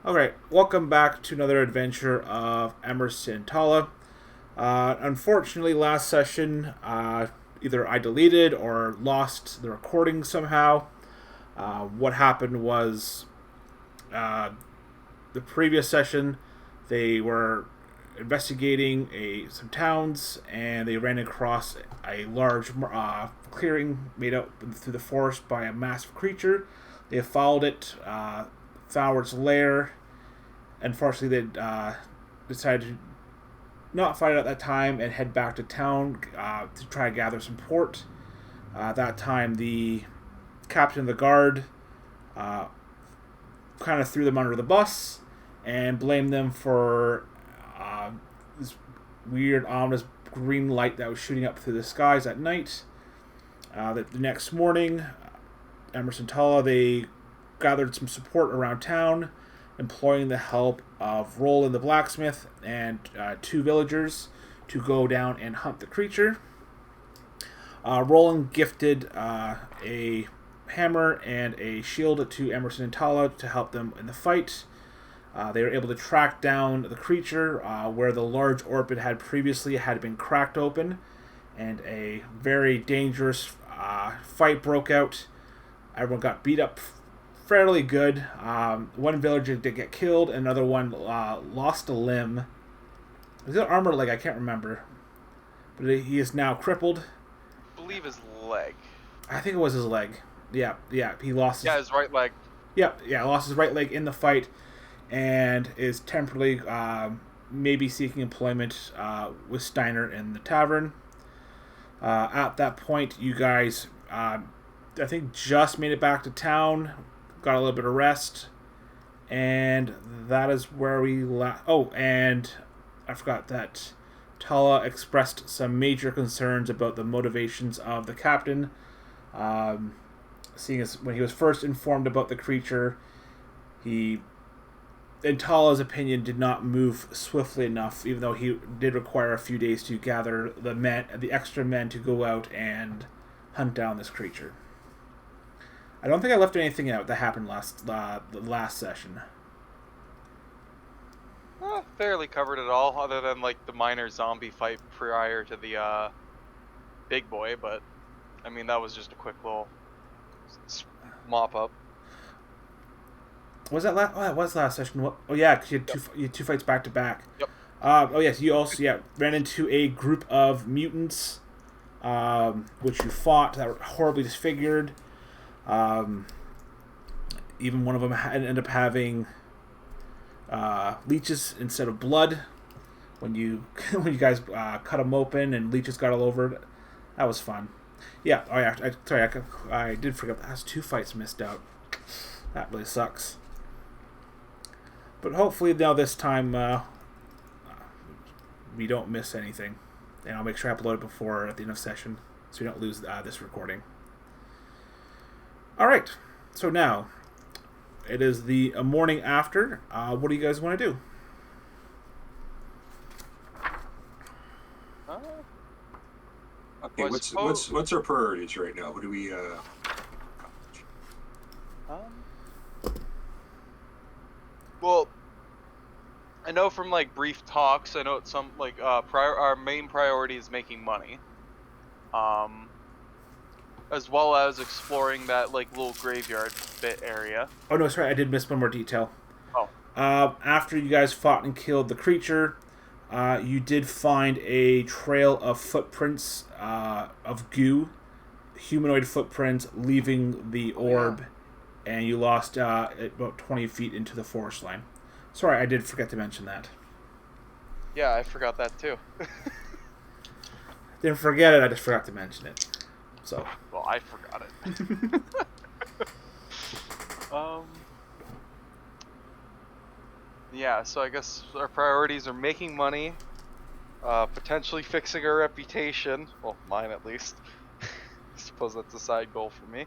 Alright, welcome back to another adventure of Emmerson and Tala. Unfortunately, last session, either I deleted or lost the recording somehow. What happened was, uh, the previous session, they were investigating some towns, and they ran across a large clearing made out through the forest by a massive creature. They followed it, found its lair. Unfortunately, they decided to not fight it at that time and head back to town to try to gather support. At that time, the captain of the guard uh, kind of threw them under the bus and blamed them for this weird, ominous green light that was shooting up through the skies at night. The next morning, Emerson Tala, they gathered some support around town, employing the help of Roland the blacksmith and two villagers to go down and hunt the creature. Roland gifted a hammer and a shield to Emmerson and Tala to help them in the fight. They were able to track down the creature where the large orb it had previously had been cracked open, and a very dangerous fight broke out. Everyone got beat up fairly good. One villager did get killed, another one lost a limb. Was it armor leg? I can't remember. But he is now crippled. I believe his leg. I think it was his leg. Yeah. He lost his right leg. Yeah, lost his right leg in the fight, and is temporarily maybe seeking employment with Steiner in the tavern. At that point, you guys, I think, just made it back to town, got a little bit of rest, and that is where we left. Oh, and I forgot that Tala expressed some major concerns about the motivations of the captain. Seeing as when he was first informed about the creature, he, in Tala's opinion, did not move swiftly enough, even though he did require a few days to gather the extra men to go out and hunt down this creature. I don't think I left anything out that happened the last session. Fairly covered it all, other than like the minor zombie fight prior to the big boy. But I mean, that was just a quick little mop up. Was that last? Oh, that was last session. Oh yeah, because you had two fights back to back. Yep. Oh yes, you also ran into a group of mutants, which you fought that were horribly disfigured. Even one of them ended up having leeches instead of blood. When you guys cut them open and leeches got all over it, that was fun. Yeah. Oh yeah. I did forget. That's two fights missed out. That really sucks. But hopefully now this time we don't miss anything, and I'll make sure I upload it before at the end of session, so we don't lose this recording. All right, so now it is the morning after. What do you guys want to do? Okay, what's our priorities right now? What do we? Well, I know from like brief talks, I know it's some like our main priority is making money. As well as exploring that like little graveyard bit area. Oh no, sorry, I did miss one more detail. Oh. After you guys fought and killed the creature, you did find a trail of footprints of goo, humanoid footprints leaving the orb, and you lost about 20 feet into the forest line. Sorry, I did forget to mention that. Yeah, I forgot that too. Didn't forget it, I just forgot to mention it. So. Well, I forgot it. Yeah, so I guess our priorities are making money, potentially fixing our reputation. Well, mine at least. I suppose that's a side goal for me.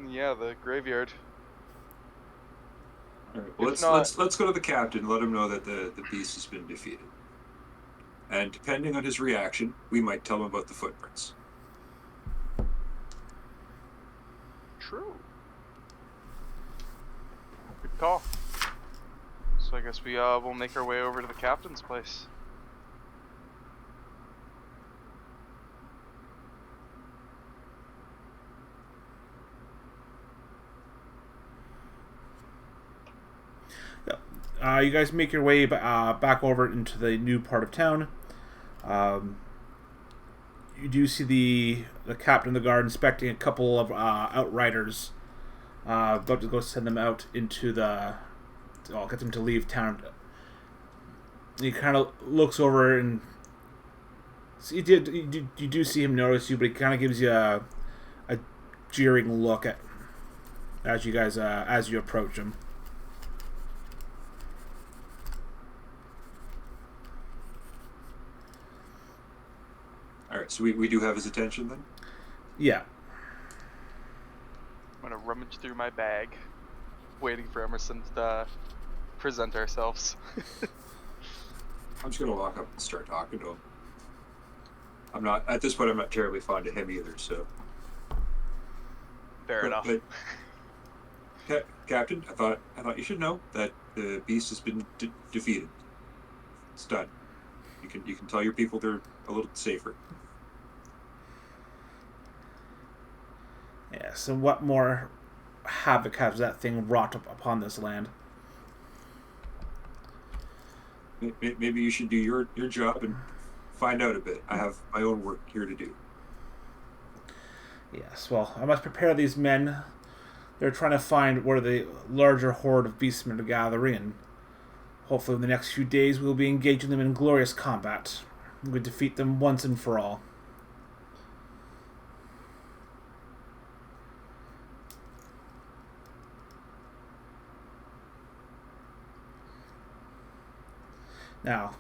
Yeah, the graveyard. All right, well, let's go to the captain. Let him know that the beast has been defeated. And depending on his reaction, we might tell him about the footprints. True. call. So I guess we'll make our way over to the captain's place. You guys make your way back over into the new part of town. You do see the captain of the guard inspecting a couple of outriders, about to go send them out into get them to leave town. And he kind of looks over and you do see him notice you, but he kind of gives you a jeering look as you approach him. All right, so we do have his attention then? Yeah. I'm gonna rummage through my bag, waiting for Emerson to present ourselves. I'm just gonna walk up and start talking to him. At this point, I'm not terribly fond of him either, so. Fair enough. But, Captain, I thought you should know that the beast has been defeated. It's done. You can tell your people they're a little safer. Yes, and what more havoc has that thing wrought upon this land? Maybe you should do your job and find out a bit. I have my own work here to do. Yes, well, I must prepare these men. They're trying to find where the larger horde of beastmen are gathering, and hopefully in the next few days we'll be engaging them in glorious combat. We defeat them once and for all. Now,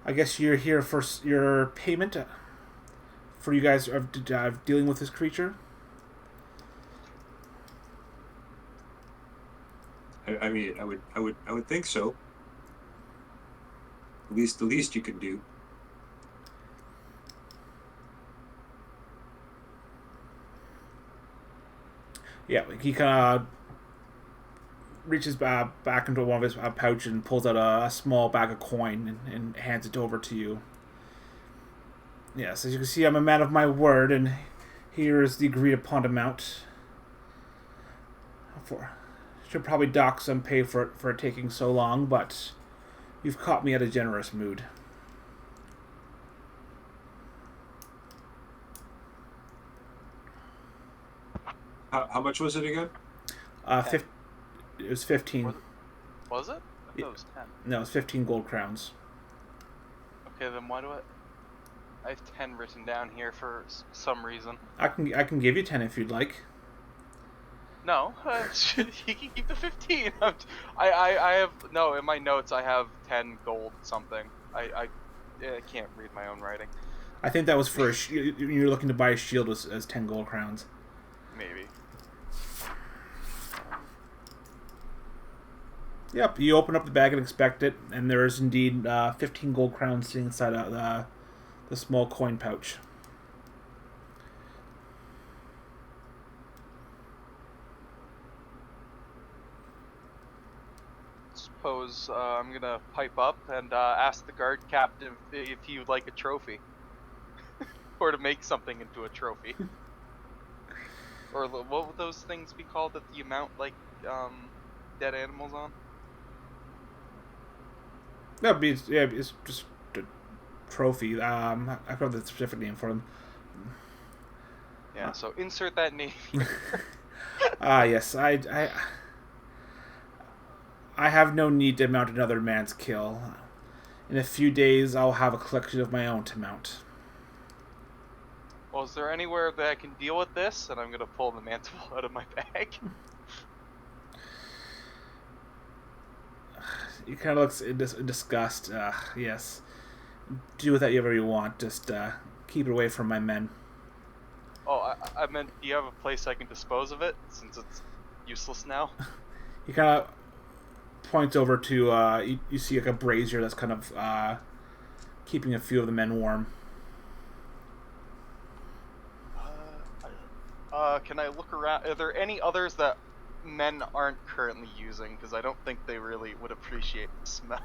I guess you're here for your payment for you guys dealing with this creature. I mean, I would think so. At least the least you can do. Yeah, he kind of reaches back into one of his pouch and pulls out a small bag of coin and hands it over to you. Yes, as you can see, I'm a man of my word, and here is the agreed upon amount. Should probably dock some pay for it taking so long, but you've caught me at a generous mood. How much was it again? It was 15. Was it? I thought it was 10. No, it's 15 gold crowns. Okay, then why do I have 10 written down here for some reason. I can give you 10 if you'd like. No, he can keep the 15. I have no in my notes. I have 10 gold something. I can't read my own writing. I think that was for you're looking to buy a shield as 10 gold crowns. Maybe. Yep, you open up the bag and inspect it, and there is indeed 15 gold crowns sitting inside the small coin pouch. Suppose I'm gonna pipe up and ask the guard captain if he would like a trophy, or to make something into a trophy, or what would those things be called that you mount like dead animals on? It's just a trophy. I forgot the specific name for them. Yeah, so insert that name. Yes, I have no need to mount another man's kill. In a few days, I'll have a collection of my own to mount. Well, is there anywhere that I can deal with this? And I'm gonna pull the mantle out of my bag. He kind of looks in disgust. Yes. Do with that whatever you want. Just keep it away from my men. Oh, I meant, do you have a place I can dispose of it, since it's useless now? He kind of points over to, you see like a brazier that's kind of keeping a few of the men warm. Can I look around? Are there any others that men aren't currently using, because I don't think they really would appreciate the smell.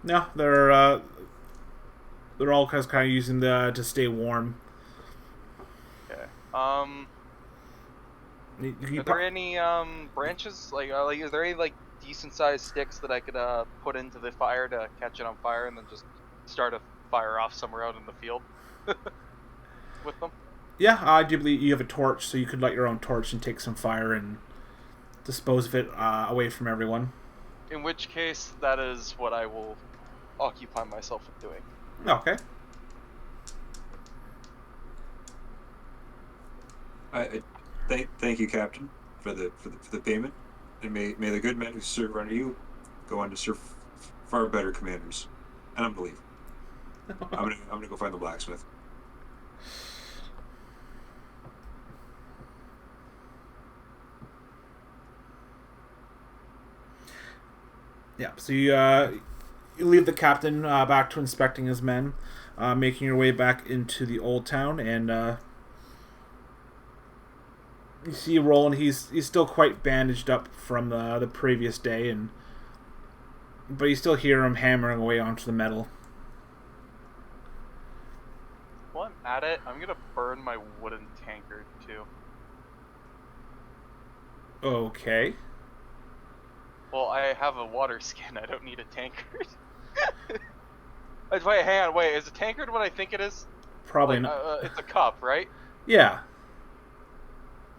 No, they're all kind of using the to stay warm. Okay. You Are there any branches, like is there any like decent sized sticks that I could put into the fire to catch it on fire and then just start a fire off somewhere out in the field with them? Yeah, I do believe you have a torch, so you could light your own torch and take some fire and dispose of it away from everyone. In which case, that is what I will occupy myself with doing. Okay. I thank you, Captain, for the payment, and may the good men who serve under you go on to serve far better commanders. And I'm gonna leave. I'm gonna go find the blacksmith. Yeah, so you leave the captain back to inspecting his men, making your way back into the old town, and you see Roland. He's still quite bandaged up from the previous day, but you still hear him hammering away onto the metal. While I'm at it, I'm gonna burn my wooden tankard too. Okay. Well, I have a water skin. I don't need a tankard. Wait, hang on. Wait, is a tankard what I think it is? Probably Like, not. it's a cup, right? Yeah.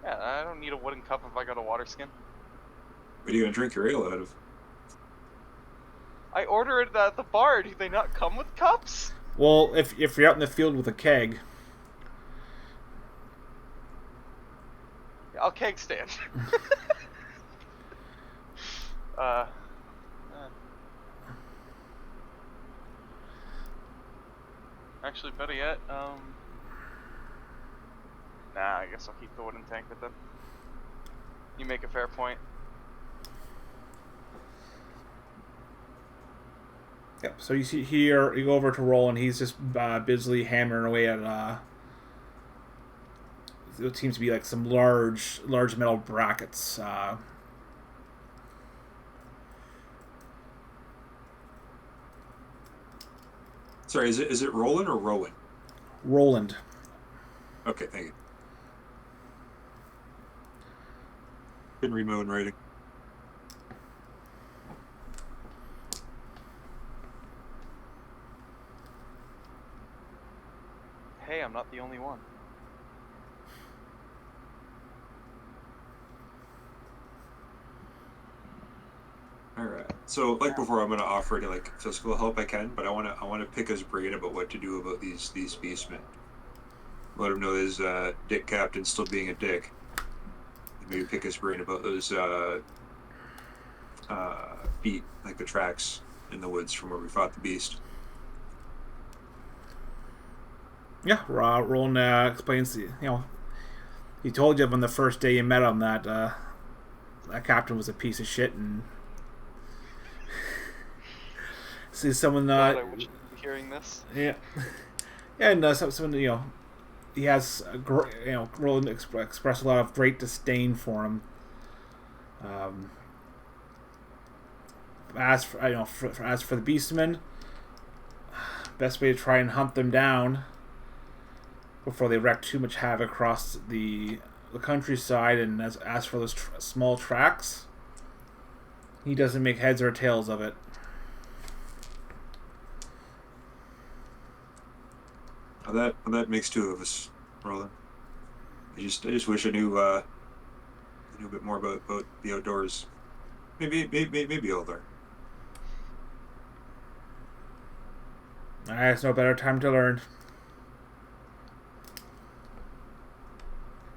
Yeah, I don't need a wooden cup if I got a water skin. What are you gonna drink your ale out of? I ordered it at the bar. Do they not come with cups? Well, if you're out in the field with a keg. Yeah, I'll keg stand. uh, Actually, better yet, nah, I guess I'll keep the wooden tankard then. You make a fair point. Yep. So you see here, you go over to Roland. He's just busily hammering away at it seems to be like some large metal brackets. Sorry, is it Roland or Rowan? Roland. Okay, thank you. Couldn't read my own writing. Hey, I'm not the only one. All right. So, like before, I'm gonna offer to like physical help I can, but I wanna pick his brain about what to do about these beastmen. Let him know his dick captain still being a dick. And maybe pick his brain about those feet, like the tracks in the woods from where we fought the beast. Yeah, Roland explains. He told you on the first day you met him that that captain was a piece of shit, and see someone. God, I wish I'd be hearing this. Yeah, yeah, and someone he has Roland expressed a lot of great disdain for him. As for as for the beastmen, best way to try and hunt them down before they wreak too much havoc across the countryside. And as for those small tracks, he doesn't make heads or tails of it. Well, that makes two of us, Roland. I just wish I knew a bit more about the outdoors. Maybe I'll learn. There's no better time to learn.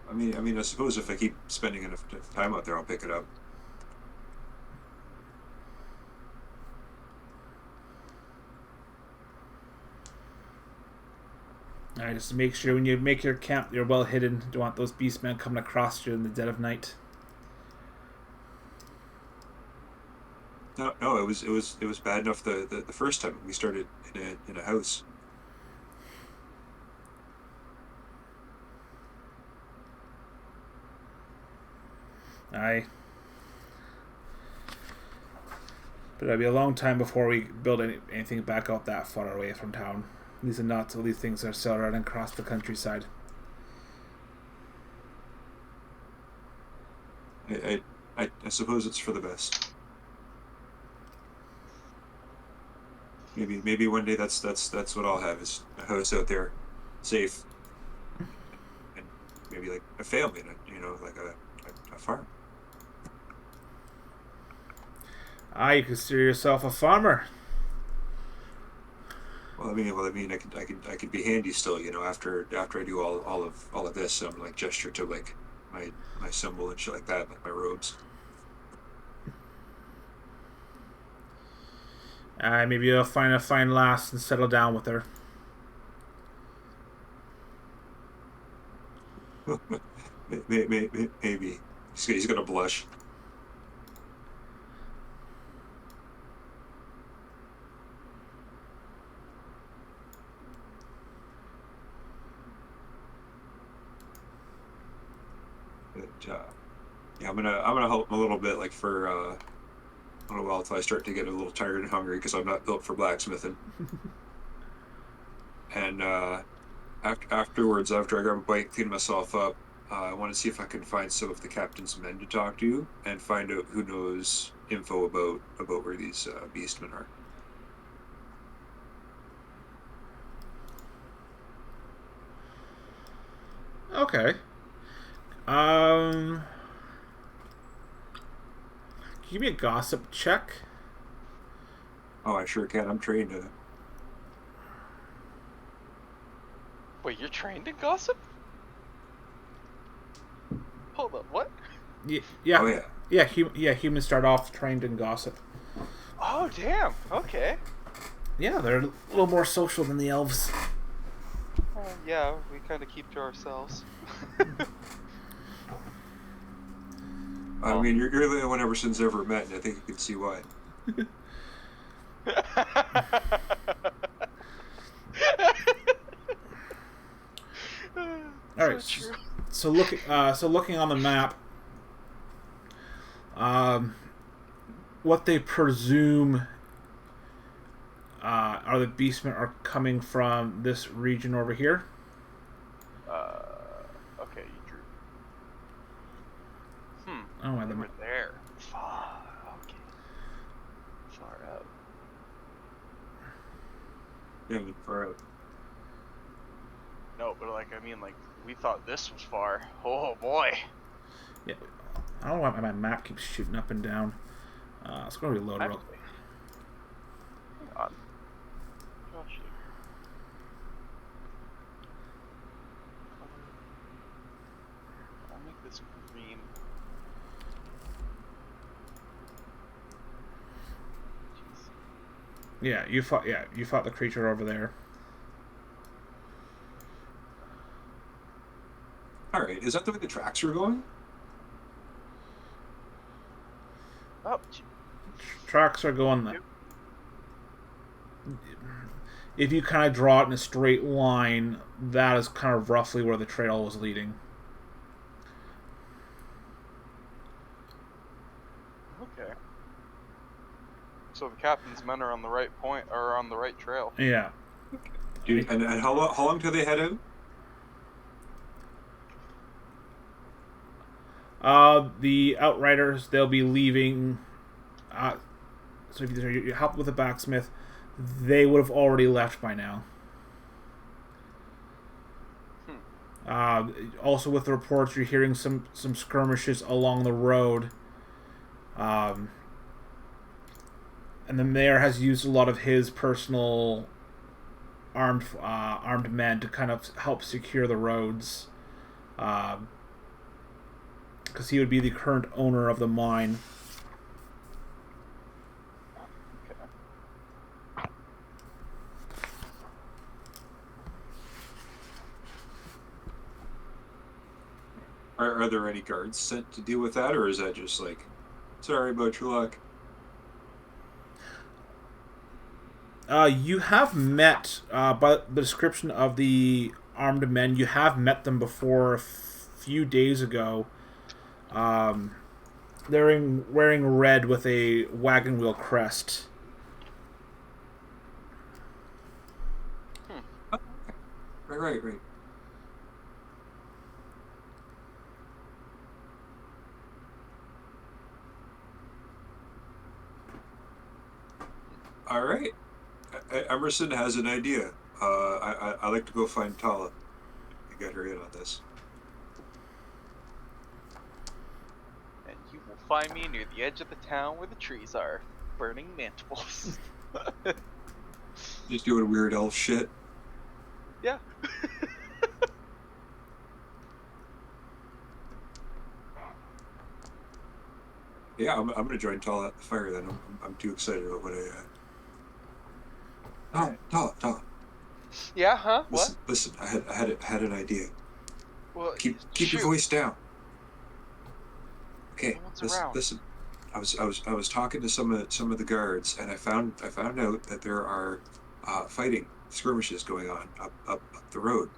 I suppose if I keep spending enough time out there, I'll pick it up. Alright, just make sure when you make your camp, you're well hidden. Don't want those beastmen coming across you in the dead of night. No, it was bad enough the first time we started in a house. Aye. But it'll be a long time before we build anything back out that far away from town. These are not all these things are still running across the countryside. I suppose it's for the best. Maybe one day that's what I'll have, is a house out there, safe, and maybe like a family, like a farm. You consider yourself a farmer. Well, I mean, I could be handy still, after I do all of this, like gesture to like my symbol and shit like that, like my robes. Maybe you'll find a fine lass and settle down with her. Maybe he's gonna blush. But, yeah, I'm gonna help him a little bit, like for a little while, until I start to get a little tired and hungry, because I'm not built for blacksmithing. And afterwards, after I grab a bite, clean myself up, I want to see if I can find some of the captain's men to talk to, and find out who knows info about where these beastmen are. Okay. Give me a gossip check. Oh, I sure can. I'm trained to. Wait, you're trained in gossip? Hold up, what? Yeah. Oh yeah. Humans start off trained in gossip. Oh, damn. Okay. Yeah, they're a little more social than the elves. Yeah, we kind of keep to ourselves. I mean, you're the only one Emerson's ever met, and I think you can see why. All right. So looking on the map, what they presume are the beastmen are coming from this region over here. Okay, you drew. Oh, They were there. Far. Okay. Far out. Yeah, far out. No, but like we thought this was far. Oh boy. Yeah. I don't know why my map keeps shooting up and down. It's going to reload real. Hang on. Gosh. I'll make this green. Jeez. Yeah, you fought the creature over there. All right, is that the way the tracks are going? Oh. Tracks are going that. If you kind of draw it in a straight line, that is kind of roughly where the trail was leading. Okay. So the captain's men are on the right point, or on the right trail. Yeah. Dude, and how long do they head out? The Outriders, they'll be leaving. So if you help with the blacksmith, they would have already left by now. Also, with the reports, you're hearing some skirmishes along the road. And the mayor has used a lot of his personal armed men to kind of help secure the roads. Because he would be the current owner of the mine. Are there any guards sent to deal with that, or is that just like, sorry about your luck? You have met, by the description of the armed men, you have met them before a few days ago. They're wearing red with a wagon wheel crest. Oh, okay. Right. All right. Emerson has an idea. I like to go find Tala and get her in on this. And you will find me near the edge of the town where the trees are, burning mandibles. Just doing weird elf shit. Yeah. Yeah, I'm gonna join Tala at the fire then. I'm too excited about what Tala. Yeah, huh? What? Listen. I had an idea. Well, Keep your shoot. voice down. Okay, No one's listen. around. Listen. I was talking to some of the guards, and I found out that there are fighting skirmishes going on up the road.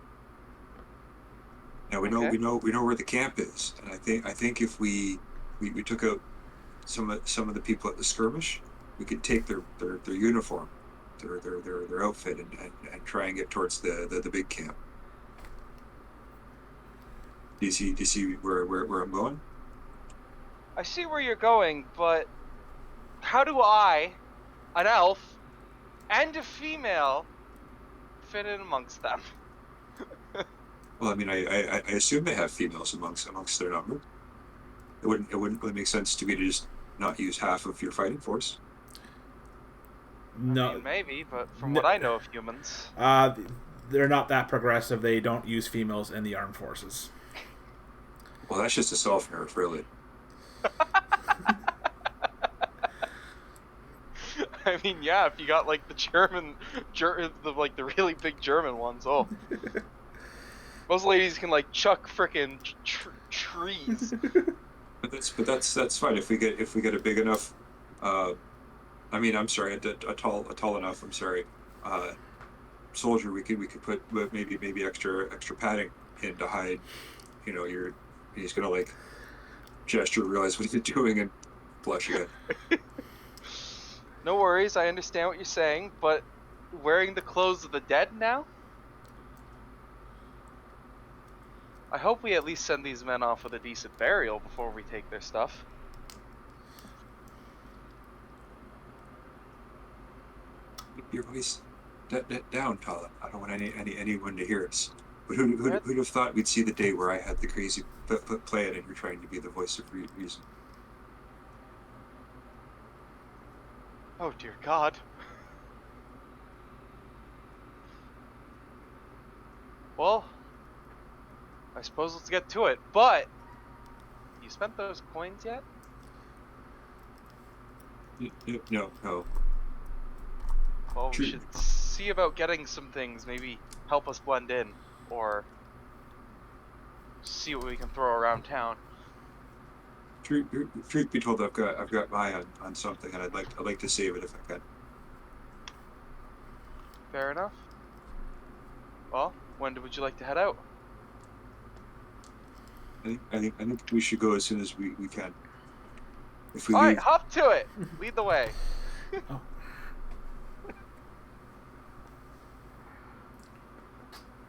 Now Okay. we know where the camp is, and I think if we took out some of the people at the skirmish, we could take their uniform, their outfit, and try and get towards the big camp. Do you see where I'm going? I see where you're going, but how do I, an elf, and a female, fit in amongst them? Well, I mean, I assume they have females amongst their number. It wouldn't really make sense to me to just not use half of your fighting force. No, I mean, maybe, but from no, what I know of humans, they're not that progressive. They don't use females in the armed forces. Well, that's just a self nerf, really. I mean, yeah, if you got like the the really big German ones, oh, most ladies can like chuck frickin' trees. But that's fine if we get a big enough. I mean, I'm sorry, a tall enough. I'm sorry. Uh, Soldier, we could put maybe extra padding in to hide. You know, he's gonna like gesture, realize what he's doing, and blush again. No worries, I understand what you're saying, but wearing the clothes of the dead now? I hope we at least send these men off with a decent burial before we take their stuff. Keep your voice down, Tala. I don't want anyone to hear us. But who'd have thought we'd see the day where I had the crazy plan and you're trying to be the voice of reason? Oh dear God. Well, I suppose let's get to it, but you spent those coins yet? No. Well, we should see about getting some things, maybe help us blend in, or see what we can throw around town. Truth be told, I've got my eye on something, and I'd like to save it if I can. Fair enough. Well, when would you like to head out? I think we should go as soon as we can. If we All right, leave, hop to it. Lead the way. Oh.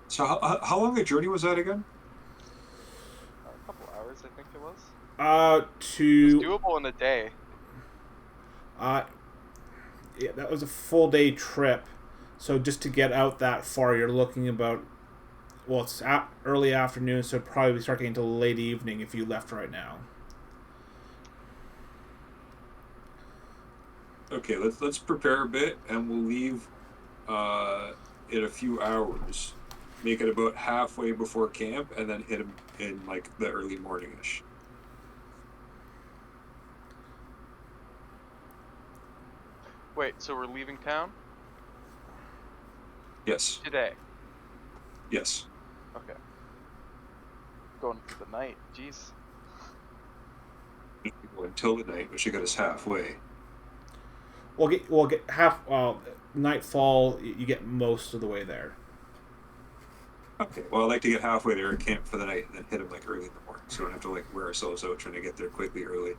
So how long a journey was that again? A couple hours, I think it was. To It's doable in a day. Yeah, that was a full day trip. So just to get out that far, you're looking about. Well, it's early afternoon, so probably start getting to late evening if you left right now. Okay, let's prepare a bit, and we'll leave in a few hours. Make it about halfway before camp, and then hit them in like the early morning-ish. Wait, so we're leaving town Yes. today? Yes. Okay. Going for the night. Jeez. Until the night, which should get us halfway. We'll get half. Nightfall. You get most of the way there. Okay. Well, I'd like to get halfway there at camp for the night, and then hit them like early in the morning, so we don't have to like wear ourselves out trying to get there quickly early.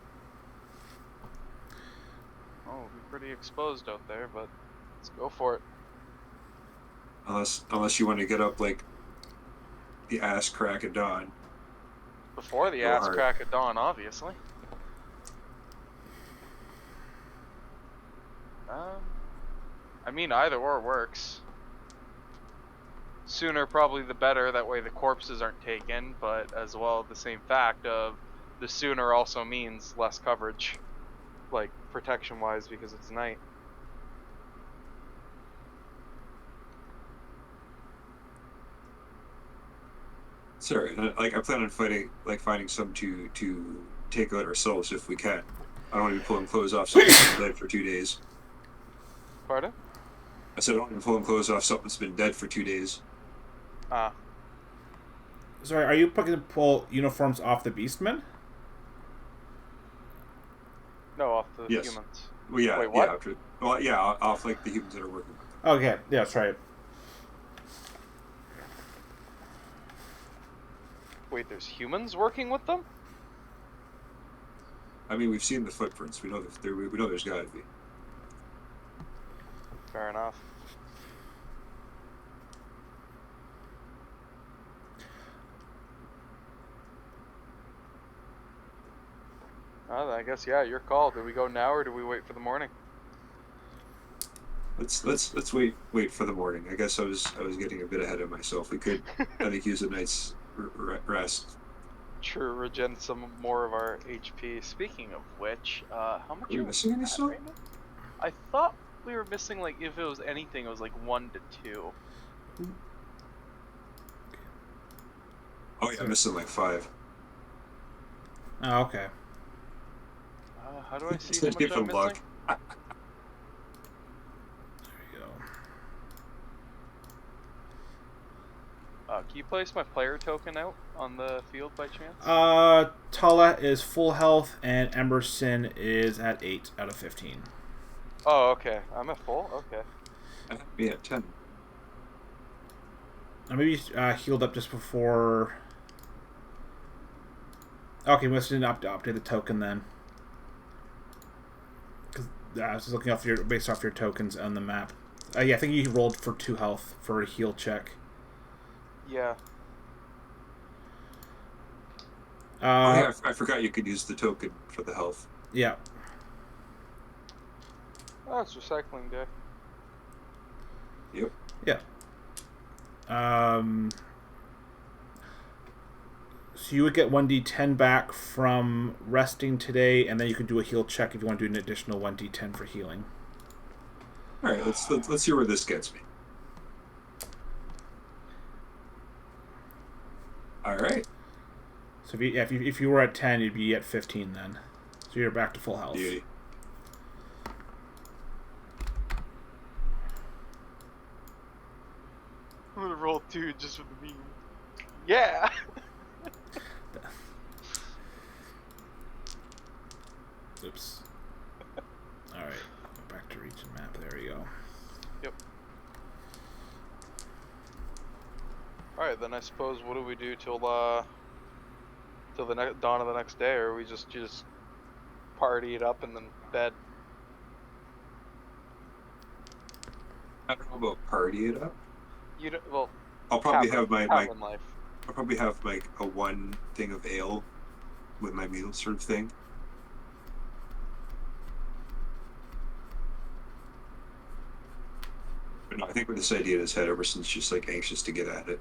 Oh, we'll be pretty exposed out there, but let's go for it. Unless you want to get up like the ass crack of dawn. Before the Go ass hard. crack of dawn, obviously. I mean, either or works. Sooner probably the better, that way the corpses aren't taken, but as well the same fact of the sooner also means less coverage, like protection wise, because it's night. Sorry, like I plan on finding some to take out ourselves if we can. I don't want to be pulling clothes off something that's been dead for 2 days. Pardon? I said I don't want to be pulling clothes off something that's been dead for 2 days. Ah. Sorry, are you looking to pull uniforms off the Beastmen? No, off the Yes. humans. Well, yeah, Wait, what? off like the humans that are working with them. Okay, yeah, that's right. Wait, there's humans working with them? I mean, we've seen the footprints. We know that we know there's got to be. Fair enough. I guess, yeah, your call. Do we go now or do we wait for the morning? Let's wait for the morning. I guess I was getting a bit ahead of myself. We could, I think, use a night's rest. Sure, regen some more of our HP. Speaking of which, how much Are we are missing any at still? right now? I thought we were missing, like, if it was anything, it was like 1 to 2. Oh yeah, I'm missing like 5. Oh, okay. How do I see It's how gonna much give I'm them luck. missing? There you go. Can you place my player token out on the field by chance? Tala is full health, and Emerson is at 8 out of 15. Oh, okay. I'm at full? Okay. I have to be at 10. Maybe healed up just before. Okay, we must not update the token then. Because I was just looking off based off your tokens on the map. Yeah, I think you rolled for 2 health for a heal check. Yeah. Oh yeah, I forgot you could use the token for the health. Yeah. Oh, it's recycling day. Yep. Yeah. So you would get 1d10 back from resting today, and then you could do a heal check if you want to do an additional 1d10 for healing. All right, let's see where this gets me. All right. So if you were at 10, you'd be at 15 then. So you're back to full health. Beauty. I'm gonna roll 2 just for the meme. Yeah! Oops. Alright. Go back to region map. There you go. Yep. Alright, then I suppose what do we do till the dawn of the next day, or we just party it up and then bed? I don't know about party it up. You don't, well, I'll probably have my tavern life. I'll probably have like a 1 thing of ale with my meal sort of thing. But no, I think with this idea in his head, Emerson's just like anxious to get at it.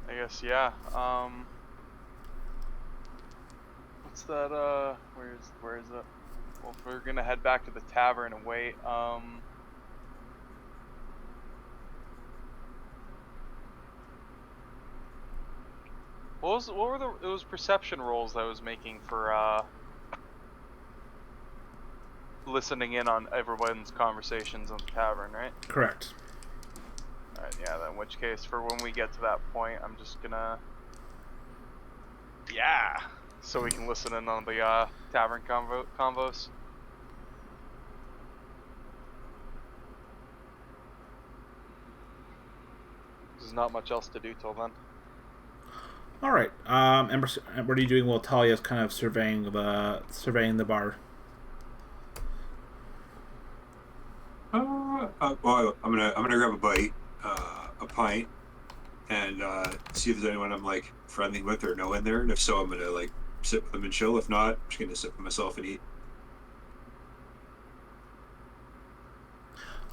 I guess, yeah. What's that, where is it? Well, if we're gonna head back to the tavern and wait, what were those perception rolls I was making for, listening in on everyone's conversations in the tavern, right? Correct. Alright, yeah, then in which case, for when we get to that point, I'm just gonna... Yeah! So we can listen in on the, tavern convos. There's not much else to do till then. All right. Emerson, what are you doing while Talia's kind of surveying the bar? Well, I'm gonna grab a bite, a pint, and see if there's anyone I'm like friendly with or know in there. And if so, I'm gonna like sit with them and chill. If not, I'm just gonna sit with myself and eat.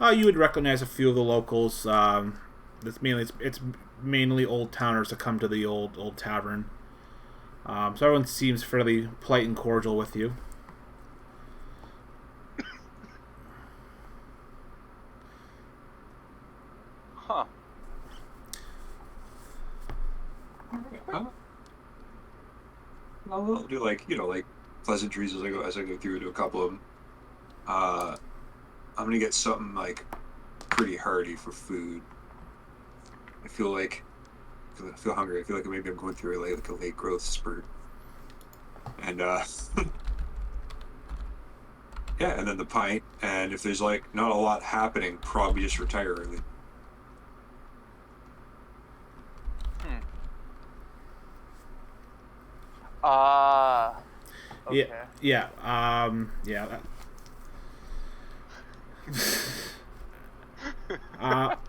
You would recognize a few of the locals. It's mainly old towners that come to the old tavern. So everyone seems fairly polite and cordial with you. Huh. Uh, I'll do like like pleasantries as I go through to a couple of them. Uh, I'm gonna get something like pretty hearty for food. I feel like I feel hungry. I feel like maybe I'm going through like a late growth spurt, and yeah, and then the pint. And if there's like not a lot happening, probably just retire early. Hmm. Ah. Yeah, Okay. yeah, yeah.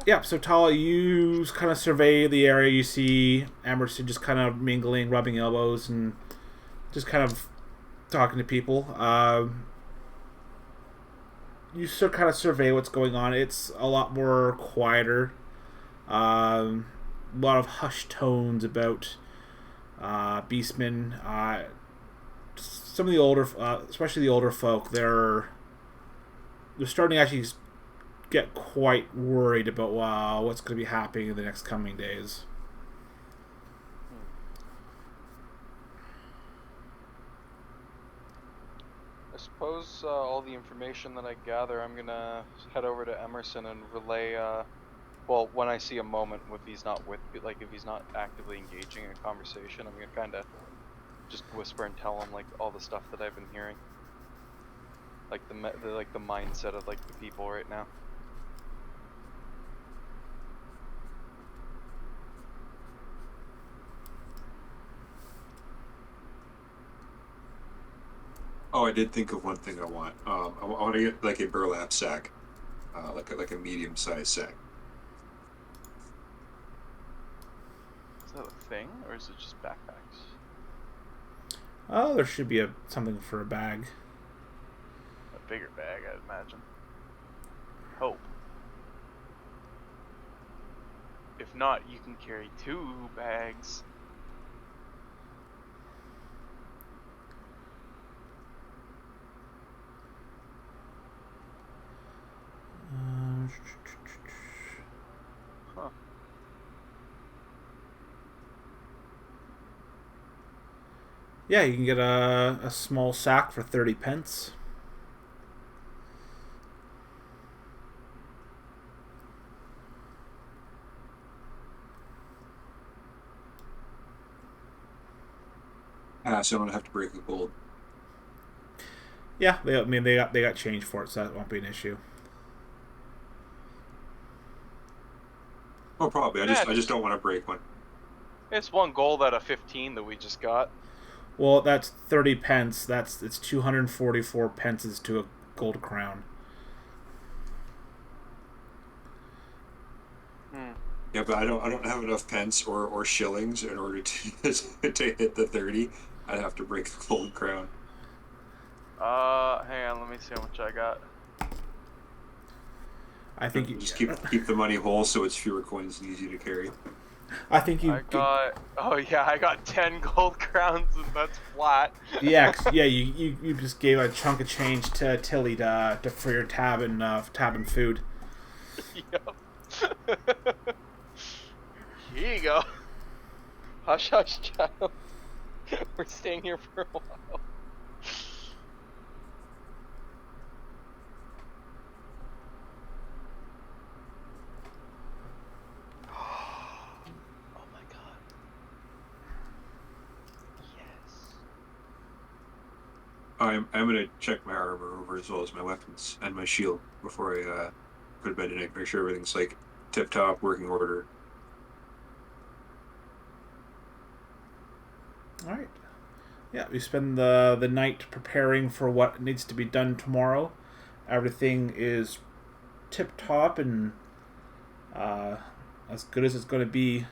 Yeah. So Tala, you kind of survey the area. You see Emerson just kind of mingling, rubbing elbows, and just kind of talking to people. You still kind of survey what's going on. It's a lot more quieter. A lot of hushed tones about Beastmen. Some of the older, especially the older folk, they're starting to actually get quite worried about what's going to be happening in the next coming days. Hmm. I suppose all the information that I gather, I'm gonna head over to Emerson and relay. Well, when I see a moment, if he's not if he's not actively engaging in conversation, I'm gonna kind of just whisper and tell him like all the stuff that I've been hearing, like the mindset of like the people right now. Oh, I did think of one thing I want. I want to get like a burlap sack, like a medium sized sack. Is that a thing, or is it just backpacks? Oh, there should be something for a bag. A bigger bag, I'd imagine. Hope. If not, you can carry 2 bags. Uh, Huh. yeah, you can get a small sack for 30 pence. So I'm gonna have to break the cold. Yeah, I mean they got change for it, so that won't be an issue. Oh, probably. Yeah, I just don't want to break one. it's 1 gold out of 15 that we just got. Well, that's 30 pence. It's 244 pences to a gold crown. Hmm. Yeah, but I don't have enough pence or shillings in order to to hit the 30. I'd have to break the gold crown. Hang on, let me see how much I got. I think you, Just keep the money whole so it's fewer coins and easy to carry. I think you I got, oh yeah, I got 10 gold crowns and that's flat. yeah, you just gave a chunk of change to Tilly to for your tab and food. Yep. Here you go. Hush, hush, child. We're staying here for a while. Oh my god. Yes. I'm gonna check my armor over as well as my weapons and my shield before I go to bed tonight. Make sure everything's like tip top working order. All right. Yeah, we spend the night preparing for what needs to be done tomorrow. Everything is tip top and as good as it's going to be.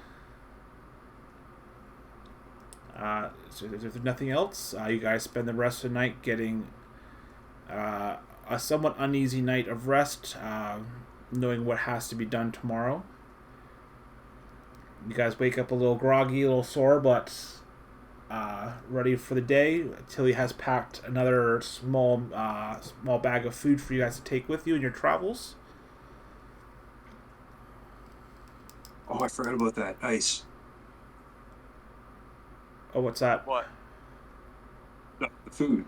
So if there's nothing else, you guys spend the rest of the night getting a somewhat uneasy night of rest, knowing what has to be done tomorrow. You guys wake up a little groggy, a little sore, but ready for the day. Tilly has packed another small bag of food for you guys to take with you in your travels. Oh, I forgot about that. Ice. Oh, what's that? What? No, the food.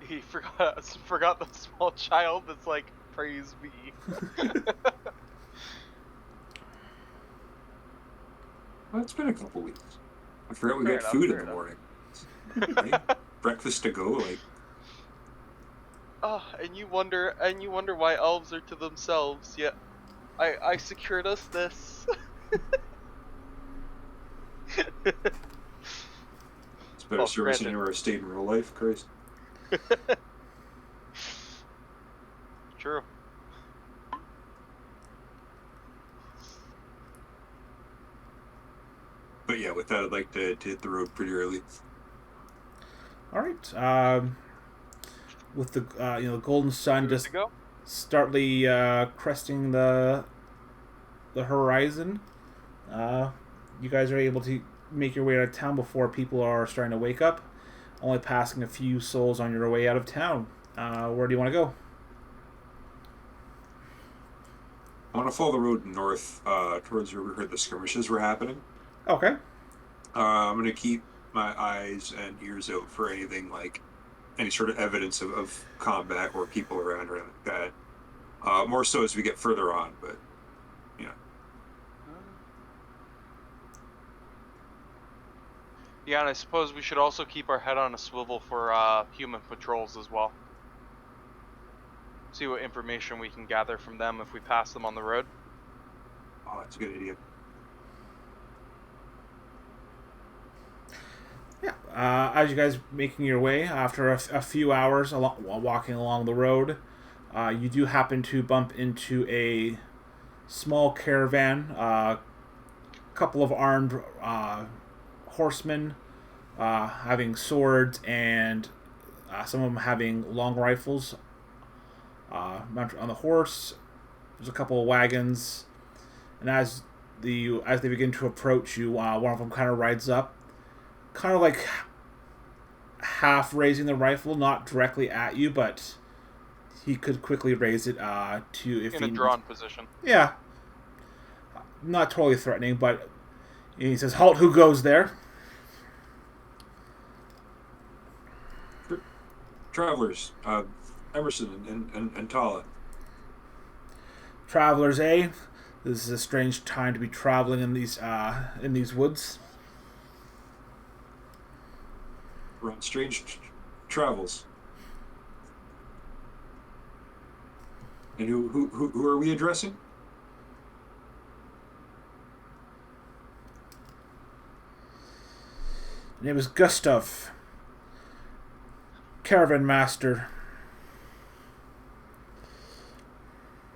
He forgot the small child that's like, praise me. Well, it's been a couple weeks. I forgot we Fair got enough, food in fair the enough. morning. Right? Breakfast to go, like. Oh, and you wonder why elves are to themselves. Yet, I secured us this. It's better Well, service than granted. you ever stayed in real life, Christ. True. But yeah, with that, I'd like to hit the road pretty early. All right. With the the golden sun Good just to go? startly cresting the horizon, you guys are able to make your way out of town before people are starting to wake up. Only passing a few souls on your way out of town. Where do you want to go? I want to follow the road north towards where we heard the skirmishes were happening. Okay. I'm going to keep my eyes and ears out for anything like any sort of evidence of combat or people around or anything like that. More so as we get further on, but yeah. Yeah, and I suppose we should also keep our head on a swivel for human patrols as well. See what information we can gather from them if we pass them on the road. Oh, that's a good idea. Yeah. As you guys making your way after a few hours while walking along the road, you do happen to bump into a small caravan. A couple of armed horsemen having swords and some of them having long rifles. Mounted on the horse, there's a couple of wagons, and as they begin to approach you, one of them kind of rides up, kind of like half raising the rifle, not directly at you, but he could quickly raise it to if In a drawn position. Yeah, not totally threatening, but he says, "Halt! Who goes there?" Travelers, Emmerson and Tala. Travelers, eh? This is a strange time to be traveling in these woods. We're on strange travels. And who are we addressing? His name is Gustav, caravan master.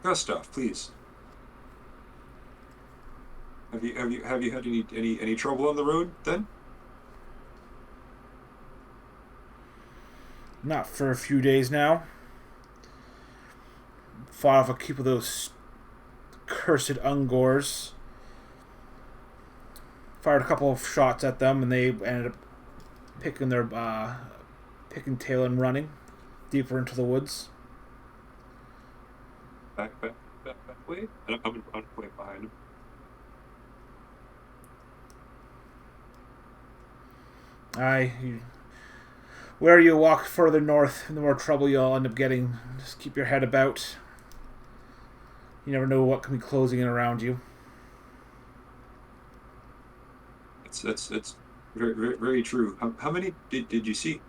Gustav, please. Have you had any trouble on the road then? Not for a few days now. Fought off a couple of those cursed Ungors. Fired a couple of shots at them, and they ended up picking tail and running deeper into the woods. Back way. I'm way behind him. Where you walk further north, the more trouble you'll end up getting. Just keep your head about. You never know what can be closing in around you. It's very, very, very true. How many did you see?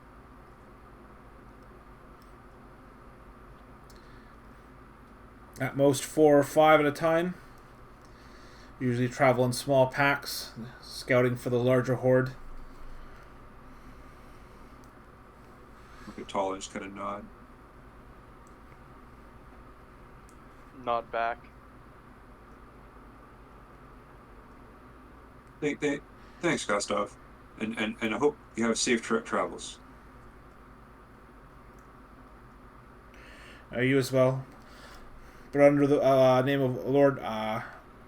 At most 4 or 5 at a time. Usually travel in small packs, scouting for the larger horde. at Tala and just kind of nod. Nod back. Thanks, Gustav, and I hope you have safe travels. You as well. But under the name of Lord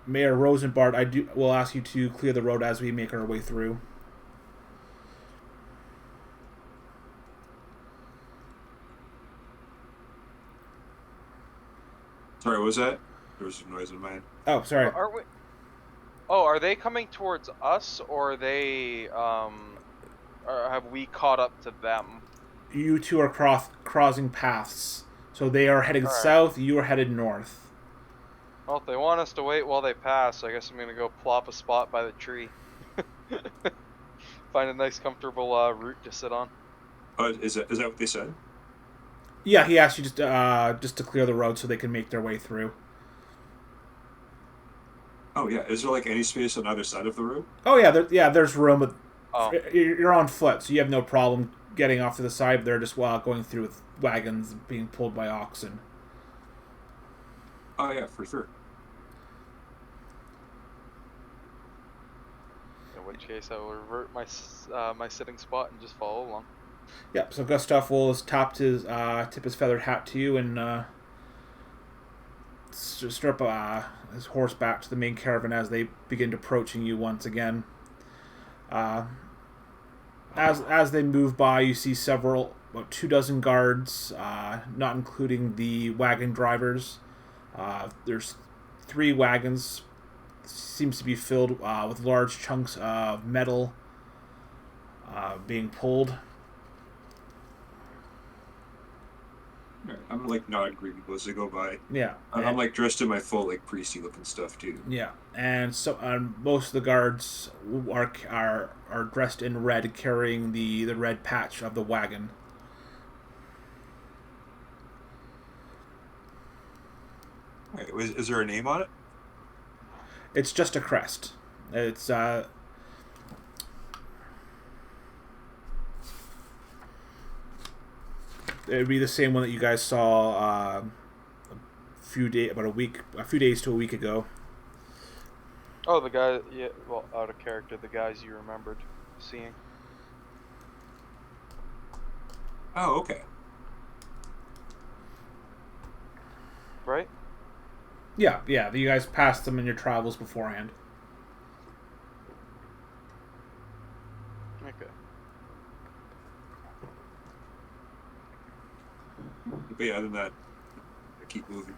Mayor Rosenbart, will ask you to clear the road as we make our way through. Sorry, what was that? There was some noise in my head. Oh, sorry. Are we? Oh, are they coming towards us, or are they? Or have we caught up to them? You two are crossing paths. So they are headed south, you are headed north. Well, if they want us to wait while they pass, I guess I'm gonna go plop a spot by the tree. Find a nice, comfortable root to sit on. Is that what they said? Yeah, he asked you just to clear the road so they can make their way through. Oh yeah, is there like any space on either side of the road? Oh yeah, there's room, but you're on foot, so you have no problem getting off to the side. They're just going through with wagons being pulled by oxen. Oh yeah, for sure. In which case, I will revert my my sitting spot and just follow along. Yep. So Gustav will tip his feathered hat to you and strip his horse back to the main caravan as they begin approaching you once again. As they move by, you see about 24 guards, not including the wagon drivers. There's 3 wagons. Seems to be filled with large chunks of metal being pulled. I'm like not agreeing as they go by. Yeah, I'm like dressed in my full like priesty looking stuff too. Yeah, and so most of the guards are dressed in red, carrying the red patch of the wagon. Right, is there a name on it? It's just a crest. It's it would be the same one that you guys saw a few days to a week ago. Oh, the guy, yeah, well, out of character, the guys you remembered seeing. Oh, okay. Right? Yeah. You guys passed them in your travels beforehand. Okay. But yeah, other than that, I keep moving.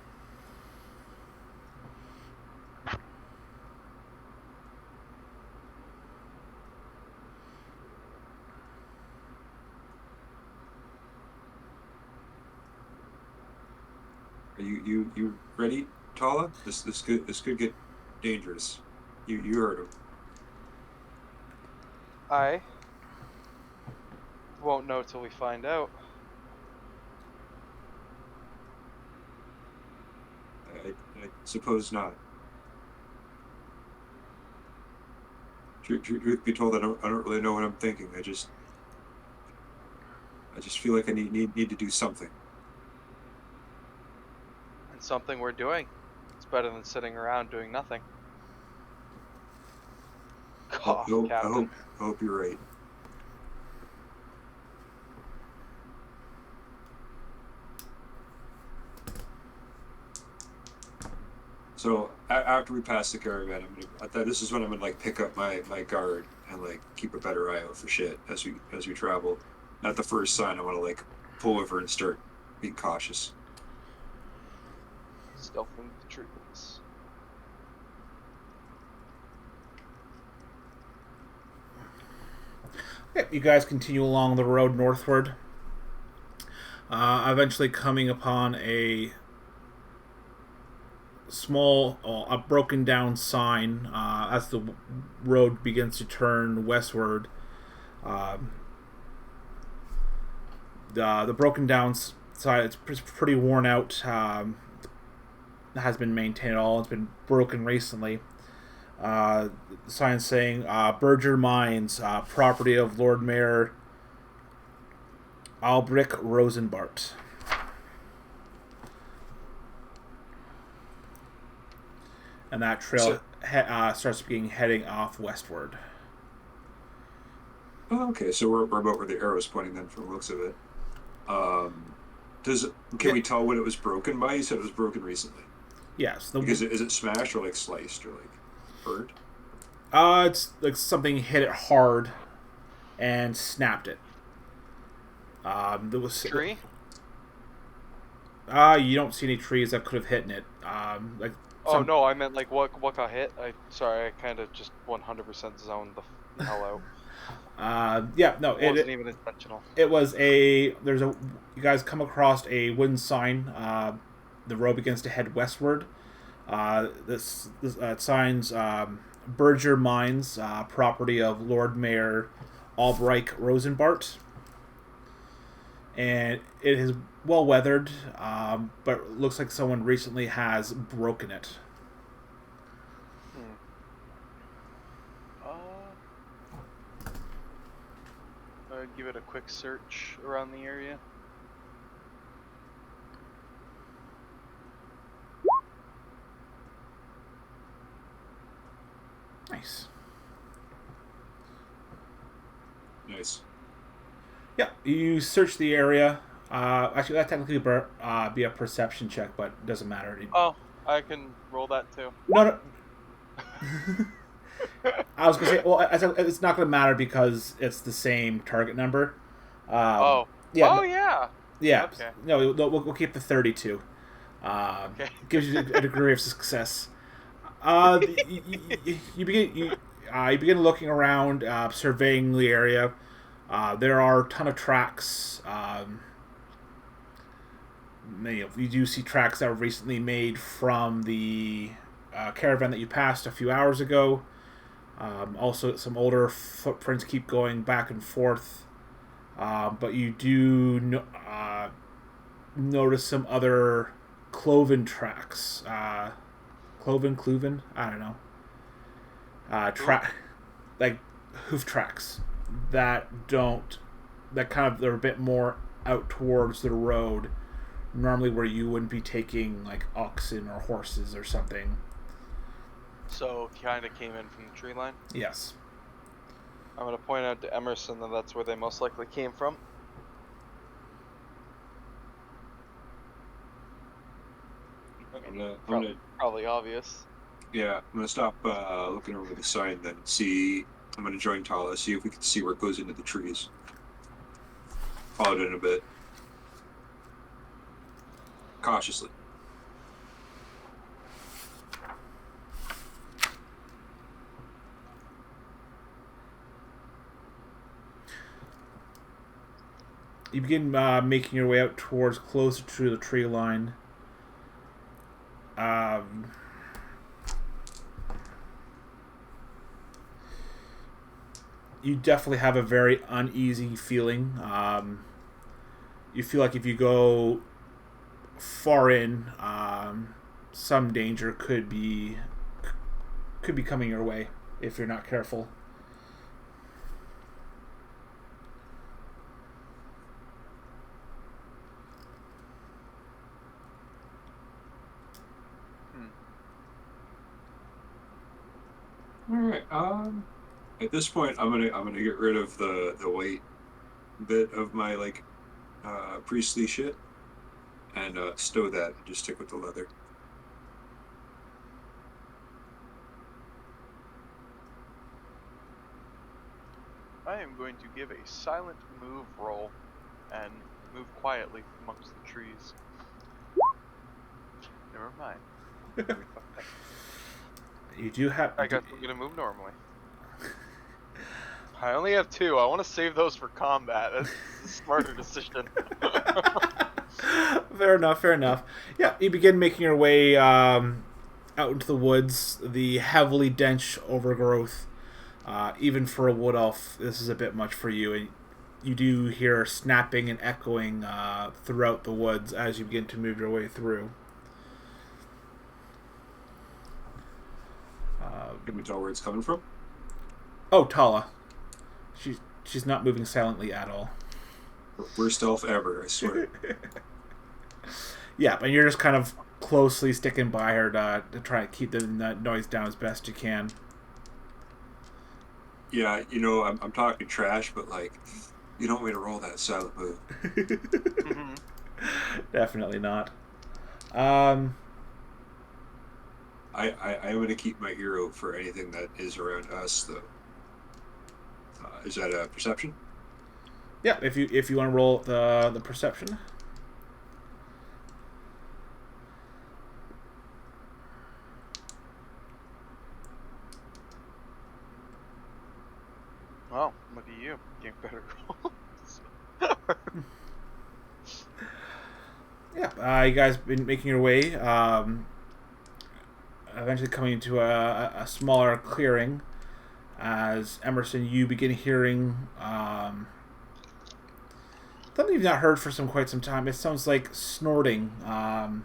Are you ready, Tala? This could get dangerous. You heard him. I won't know till we find out. I suppose not. Truth be told, I don't really know what I'm thinking. I just feel like I need to do something. And something we're doing. It's better than sitting around doing nothing. Cough, Captain. I hope you're right. So after we pass the caravan, this is when I'm gonna like pick up my guard and like keep a better eye out for shit as we travel. At the first sign, I want to like pull over and start being cautious. Stealthing the trees. Yep, you guys continue along the road northward. Eventually coming upon a small, a broken down sign as the road begins to turn westward. The broken down side, it's pretty worn out. Has been maintained at all. It's been broken recently. The sign saying Berger Mines, property of Lord Mayor Albrecht Rosenbart. And that trail starts heading off westward. Oh, okay, so we're about where the arrow's pointing then, from the looks of it. Can we tell when it was broken by? You said it was broken recently. Yes. Because is it smashed or like sliced or like burnt? It's like something hit it hard and snapped it. There was Tree? You don't see any trees that could have hit it. Oh no, I meant like what got hit. I kind of just 100% zoned the hell out. It wasn't even intentional. It was you guys come across a wooden sign. The road begins to head westward. This sign's Berger Mines, property of Lord Mayor Albrecht Rosenbart. And it is well weathered, but it looks like someone recently has broken it. I'd give it a quick search around the area. Nice. Yeah, you search the area. Actually, that technically be a perception check, but it doesn't matter. Oh, I can roll that too. No. I was going to say, well, it's not going to matter because it's the same target number. Yeah. Yeah. Okay. No, we'll keep the 32. Okay. Gives you a degree of success. You begin looking around, surveying the area. There are a ton of tracks. You do see tracks that were recently made from the caravan that you passed a few hours ago. Also, some older footprints keep going back and forth. But you do notice some other cloven tracks. Cloven? I don't know. Like hoof tracks that kind of, they're a bit more out towards the road, normally where you wouldn't be taking like oxen or horses or something. So kind of came in from the tree line? Yes. I'm going to point out to Emmerson that that's where they most likely came from. Probably obvious. Yeah, I'm gonna stop looking over the sign then. See, I'm gonna join Tala, see if we can see where it goes into the trees. Follow it in a bit. Cautiously. You begin making your way out towards closer to the tree line. You definitely have a very uneasy feeling. You feel like if you go far in, some danger could be coming your way if you're not careful. All right. At this point, I'm gonna get rid of the white bit of my priestly shit and stow that and just stick with the leather. I am going to give a silent move roll and move quietly amongst the trees. Never mind. You do have. I guess I'm gonna move normally. I only have 2. I want to save those for combat. That's a smarter decision. Fair enough. Yeah, you begin making your way out into the woods. The heavily dense overgrowth, even for a wood elf, this is a bit much for you. And you do hear snapping and echoing throughout the woods as you begin to move your way through. Can we tell where it's coming from? Oh, Tala. She's not moving silently at all. Worst elf ever, I swear. Yeah, and you're just kind of closely sticking by her to try to keep the noise down as best you can. Yeah, I'm talking trash, but like, you don't want me to roll that silent move. Mm-hmm. Definitely not. Um, I am going to keep my ear out for anything that is around us, though. Is that a perception? yeah, if you want to roll the perception. Well, look at you. Getting better rolls. Yeah, you guys been making your way. Eventually coming to a smaller clearing. As Emerson, you begin hearing something you've not heard for quite some time. It sounds like snorting. Yeah,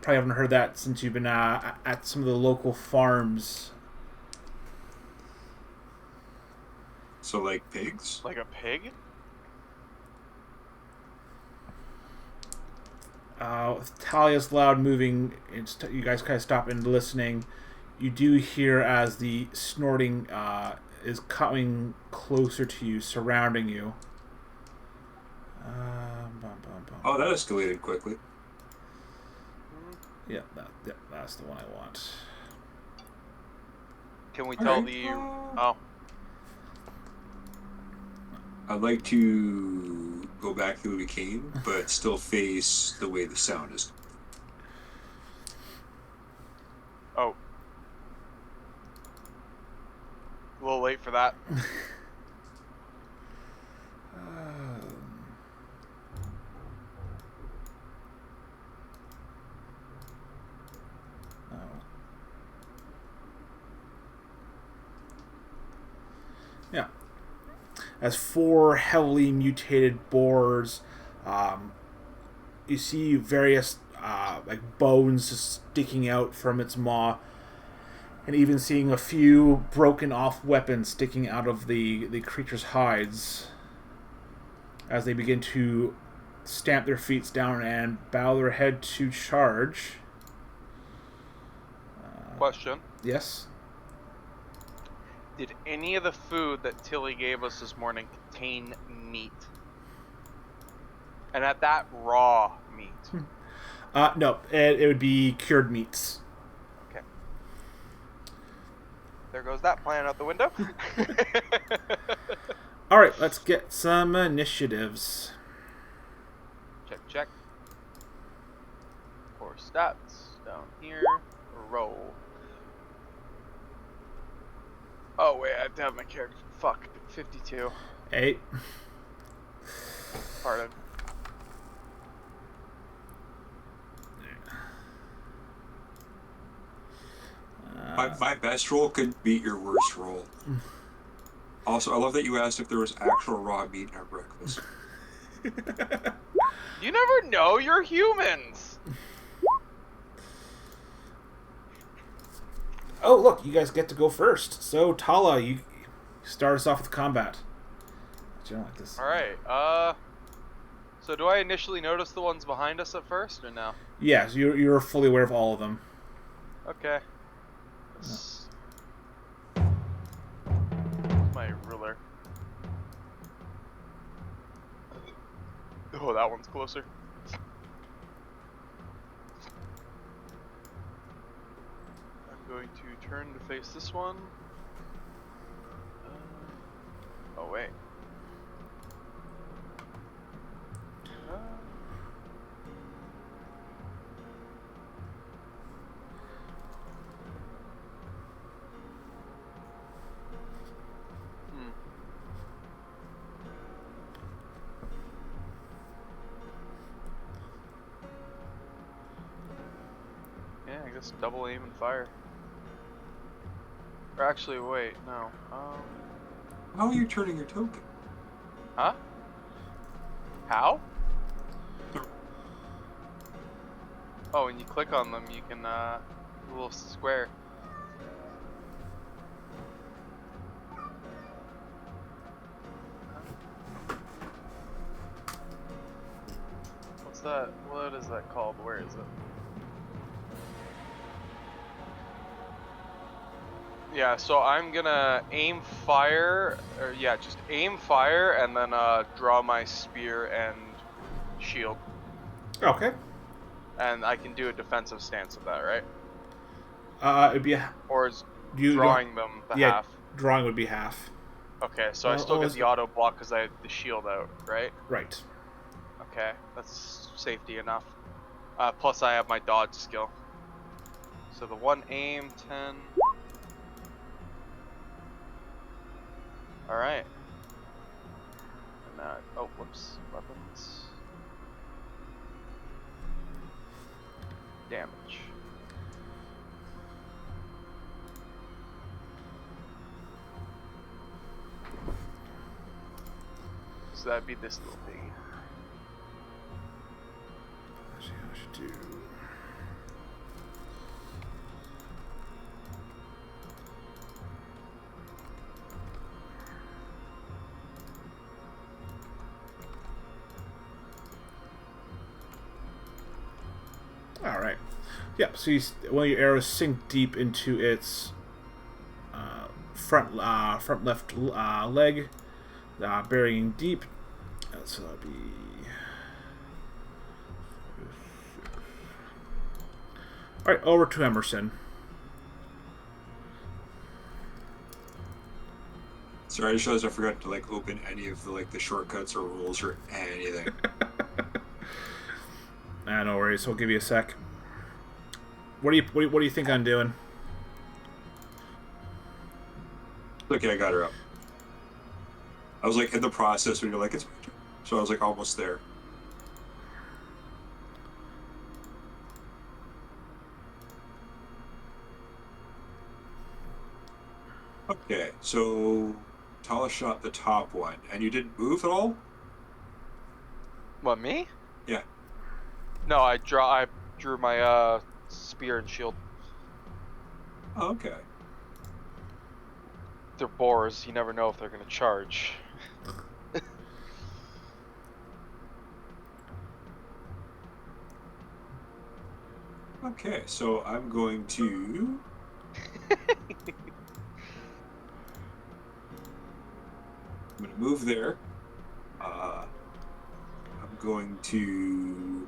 probably haven't heard that since you've been at some of the local farms. So, like pigs? Like a pig? With Talia's loud moving, you guys kind of stop and listening. You do hear as the snorting is coming closer to you, surrounding you. Bum. Oh, that escalated quickly. Yeah, that's the one I want. Can we All tell right. the... Oh. I'd like to go back the way we came, but still face the way the sound is. Oh. A little late for that. Yeah. As four heavily mutated boars, you see various like bones just sticking out from its maw, and even seeing a few broken off weapons sticking out of the creature's hides as they begin to stamp their feet down and bow their head to charge. Question. Yes? Did any of the food that Tilly gave us this morning contain meat? And at that, raw meat. No, it would be cured meats. Okay. There goes that plan out the window. Alright, let's get some initiatives. Check. Core stats down here. Roll. Oh wait, I have to have my character. Fuck, 52. 8. Pardon. My best roll could beat your worst roll. Also, I love that you asked if there was actual raw meat in our breakfast. You never know, you're humans! Oh, look, you guys get to go first. So, Tala, you start us off with combat. You don't like this. Alright, so do I initially notice the ones behind us at first, or no? Yes, you're fully aware of all of them. Okay. Where's my ruler? Oh, that one's closer. I'm going to turn to face this one. Oh, wait. Yeah, I guess double aim and fire. Or actually, wait, no. How are you turning your token? Huh? How? Oh, when you click on them, you can, a little square. that? What is that called? Where is it? Yeah, so I'm gonna aim fire, or yeah, just aim fire, and then draw my spear and shield, Okay. and I can do a defensive stance of that, right? It'd be Or is you don't. drawing them the Yeah, half? drawing would be half. Okay, so I still get the auto block because I have the shield out, right? Right. Okay, that's safety enough. Plus I have my dodge skill. So the one aim, 10. Alright. And oh, whoops. Weapons. Damage. So that'd be this little thing. Let's see how I should do. All right. Yeah. So one of your arrows sink deep into its front left leg, burying deep. So that'll be. All right. Over to Emmerson. Sorry, I just realized I forgot to like open any of the the shortcuts or rules or anything. No worries. I'll give you a sec. What do you think I'm doing? Okay, I got her up. I was like in the process when you're like, it's my turn. So I was like almost there. Okay, so Tala shot the top one, and you didn't move at all? What, me? Yeah. No, I drew my spear and shield. Oh, okay. They're boars, you never know if they're gonna charge. Okay, so I'm going to... I'm going to move there. I'm going to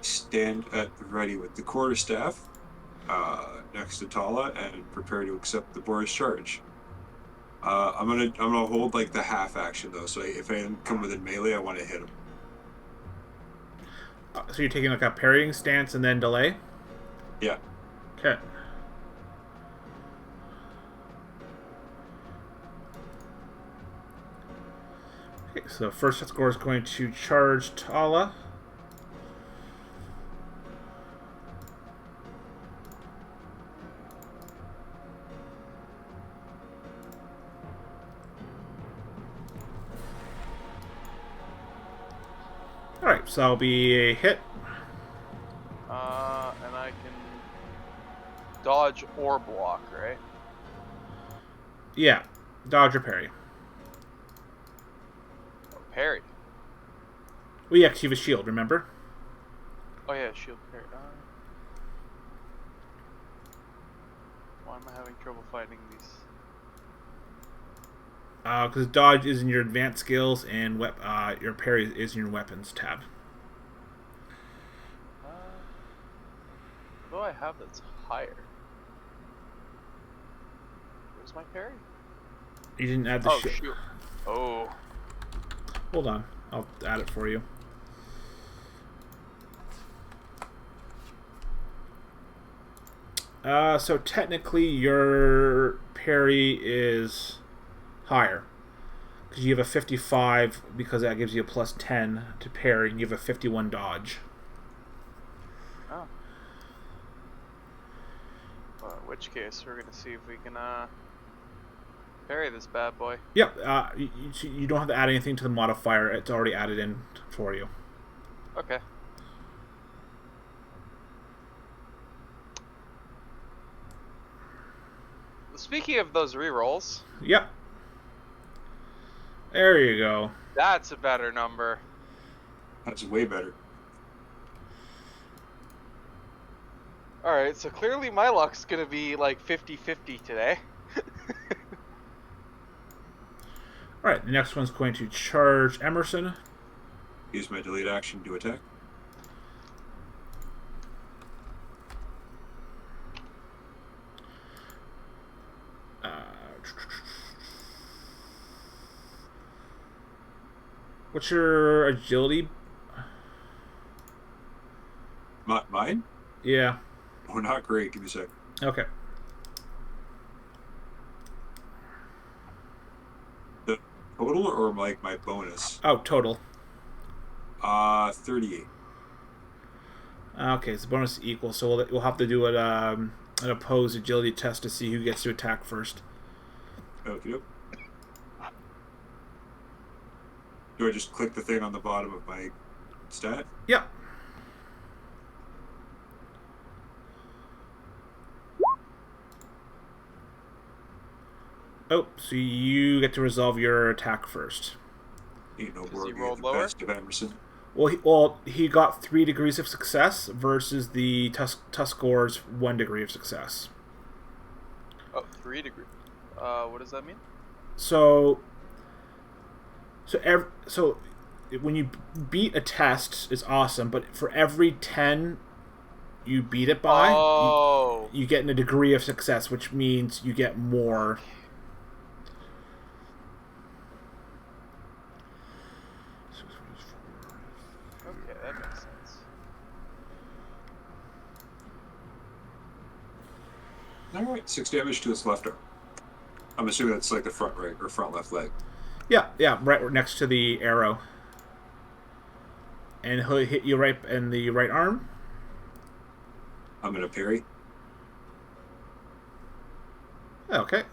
stand at the ready with the quarterstaff next to Tala and prepare to accept the boar's charge. I'm gonna hold like the half action though, so if I come within melee, I want to hit him. So you're taking like a parrying stance and then delay? Yeah. Okay. Okay, so first set score is going to charge Tala. Alright, so that'll be a hit. And I can dodge or block, right? Yeah. Dodge or parry. Or parry. Well, yeah, because you have a shield, remember? Oh yeah, shield parry. Why am I having trouble finding these? Because dodge is in your advanced skills and your parry is in your weapons tab. What do I have that's higher? Where's my parry? You didn't add the Oh, shield. shoot. Oh. Hold on. I'll add it for you. So technically your parry is higher. Because you have a 55, because that gives you a plus 10 to parry, and you have a 51 dodge. Oh. Well, in which case, we're gonna see if we can parry this bad boy. Yep, you don't have to add anything to the modifier, it's already added in for you. Okay. Speaking of those rerolls, Yep. There you go. that's a better number. That's way better. Alright, so clearly my luck's gonna be like 50-50 today. Alright, the next one's going to charge Emerson. Use my delayed action to attack. What's your agility? Mine? Yeah. Oh, not great. Give me a sec. Okay. The total or like my bonus? Oh, total. 38. Okay, so bonus is equal, so we'll have to do an opposed agility test to see who gets to attack first. Okay. Do I just click the thing on the bottom of my stat? Yep. Oh, so you get to resolve your attack first. Ain't no Because more he being rolled the lower? best of Emerson. Well, he got 3 degrees of success versus the Tuscor's 1 degree of success. Oh, 3 degrees. What does that mean? So when you beat a test, it's awesome, but for every 10 you beat it by, Oh. you get a degree of success, which means you get more. Okay, that makes sense. Alright, 6 damage to its left arm. I'm assuming that's like the front right or front left leg. Yeah, right next to the arrow. And he'll hit you right in the right arm. I'm gonna parry. Okay.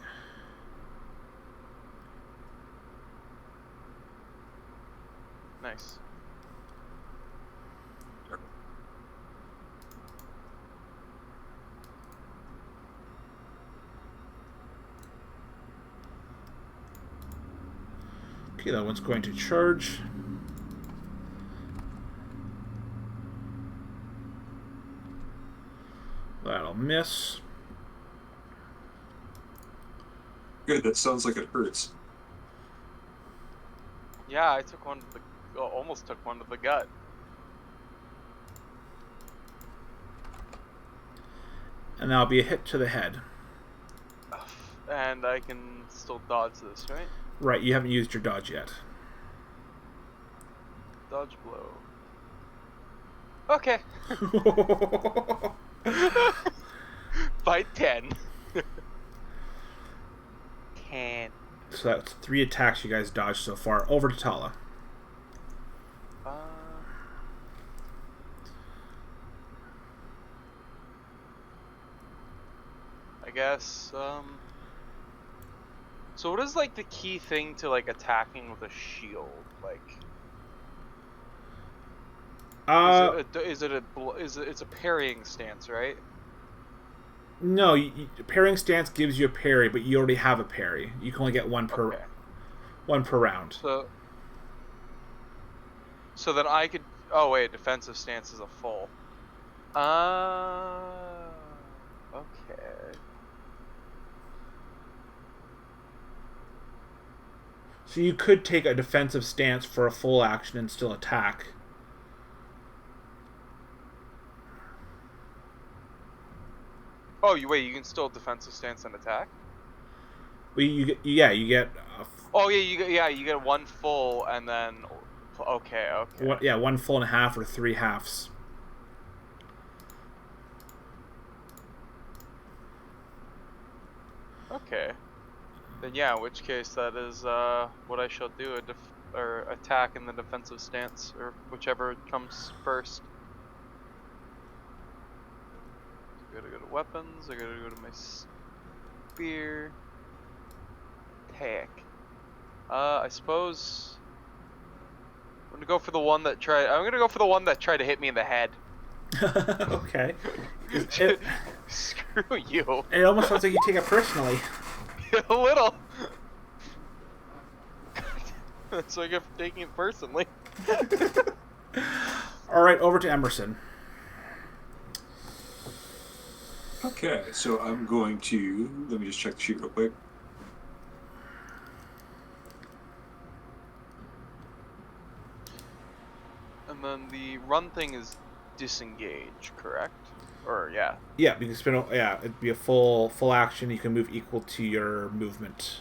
Nice. Okay, that one's going to charge. That'll miss. Good, that sounds like it hurts. Yeah, I took one to the... almost took one to the gut. And that'll be a hit to the head. And I can still dodge this, right? Right, you haven't used your dodge yet. Dodge blow. Okay. By 10. 10. So that's 3 attacks you guys dodged so far. Over to Tala. I guess, so what is, like, the key thing to, like, attacking with a shield? Like... It's a parrying stance, right? No, parrying stance gives you a parry, but you already have a parry. You can only get one per round. So then I could. Oh wait, defensive stance is a full. Okay. So you could take a defensive stance for a full action and still attack. Oh, you can still defensive stance and attack. Well, you get. Oh yeah, you get one full and then. Okay. One full and a half or 3 halves. Okay. Then yeah, in which case that is what I shall do, or attack in the defensive stance, or whichever comes first. I gotta go to weapons, I gotta go to my spear. Attack. I suppose I'm gonna go for the one that tried to hit me in the head. Okay. Screw you. It almost sounds like you take it personally. A little. So I get for taking it personally. All right, over to Emerson. Okay, so I'm going to let me just check the sheet real quick. And then the run thing is disengage, correct? Or yeah. Yeah, you can spin. Yeah, it'd be a full action. You can move equal to your movement.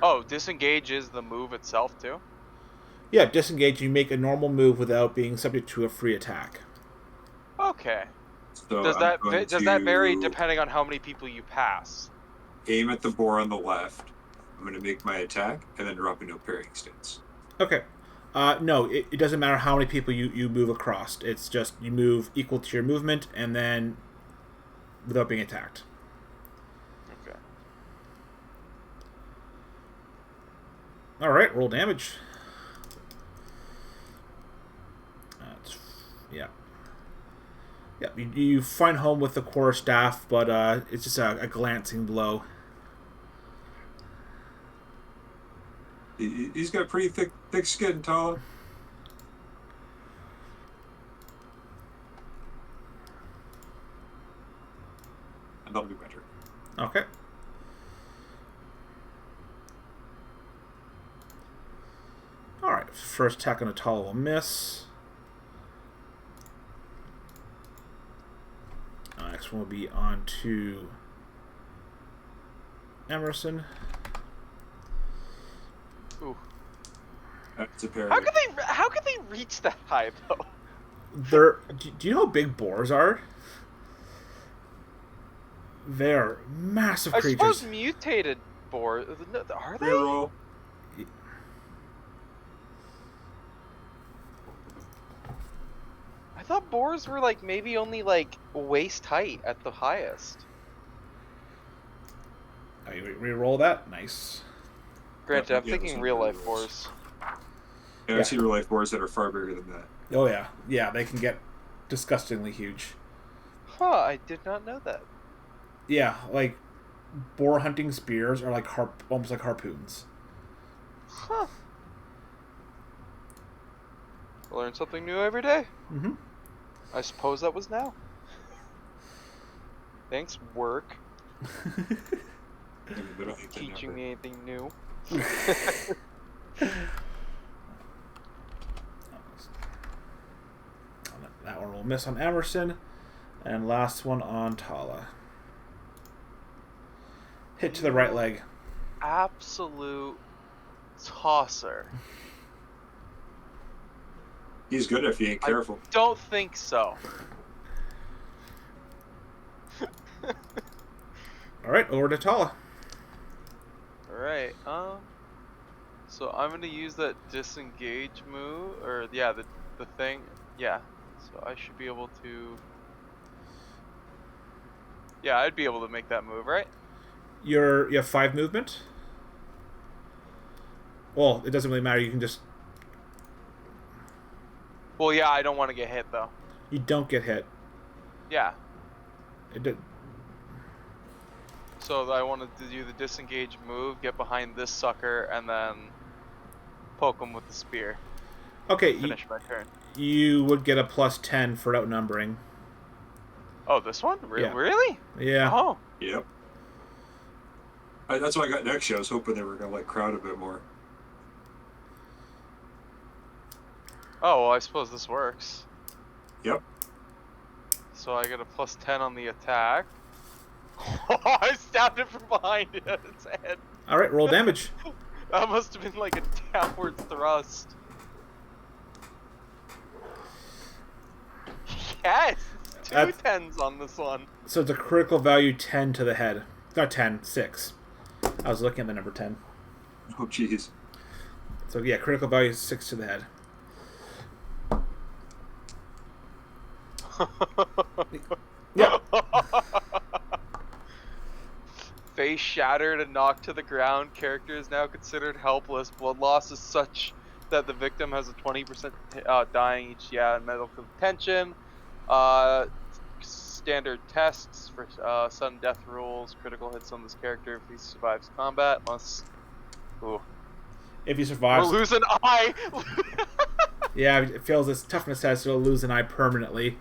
Oh, disengage is the move itself too? Yeah, disengage. You make a normal move without being subject to a free attack. Okay. So Does I'm that going does that vary to depending on how many people you pass? aim at the boar on the left. I'm going to make my attack and then drop into a parrying stance. Okay. No, it doesn't matter how many people you move across. It's just you move equal to your movement and then without being attacked. Okay. All right, roll damage. Yeah. Yeah, you find home with the core staff, but it's just a glancing blow. He's got pretty thick skin, Tala. And that'll be my turn. Okay. All right, first attack on a Tala will miss. Next one will be on to Emerson. Ooh. That's a parry. How could they reach that high though? Do you know how big boars are? They're massive I creatures. suppose mutated boars are they? Reroll. I thought boars were like maybe only like waist height at the highest. Oh, you re-roll that? Nice. Granted, I'm Yeah, thinking those are real life rerolls. boars. Yeah, I've seen real life boars that are far bigger than that. Oh yeah, yeah. They can get disgustingly huge. Huh, I did not know that. Yeah, like boar hunting spears are like almost like harpoons. Huh. Learn something new every day. Mm-hmm. I suppose that was now. Thanks, work. Teaching me anything new. That one will miss on Emerson. And last one on Tala. Hit to the right leg. Absolute tosser. He's good if you ain't careful. I don't think so. Alright, over to Tala. Alright, so I'm gonna use that disengage move, or yeah, the thing, yeah. So I should be able to, yeah, I'd be able to make that move, right? You have 5 movement? Well, it doesn't really matter, you can just... Well, yeah, I don't want to get hit, though. You don't get hit. Yeah. It did. So I wanted to do the disengage move, get behind this sucker, and then poke him with the spear. Okay, Finish my turn. you would get a plus 10 for outnumbering. Oh, this one? Yeah. Really? Yeah. Oh. Yep. That's what I got next year. I was hoping they were gonna like crowd a bit more. Oh, well, I suppose this works. Yep. So I get a plus 10 on the attack. I stabbed it from behind its head. Alright, roll damage. That must have been like a downward thrust. Yes! Two That's- 10s on this one. So it's a critical value 10 to the head. Not 10, 6. I was looking at the number 10. Oh jeez. So yeah, critical value 6 to the head. Yeah. Face shattered and knocked to the ground. Character is now considered helpless. Blood loss is such that the victim has a 20% dying each in medical attention. Standard tests for sudden death rules. Critical hits on this character if he survives combat. Must. Ooh. If you survive... Or lose an eye! Yeah, it fails its toughness test, it'll lose an eye permanently.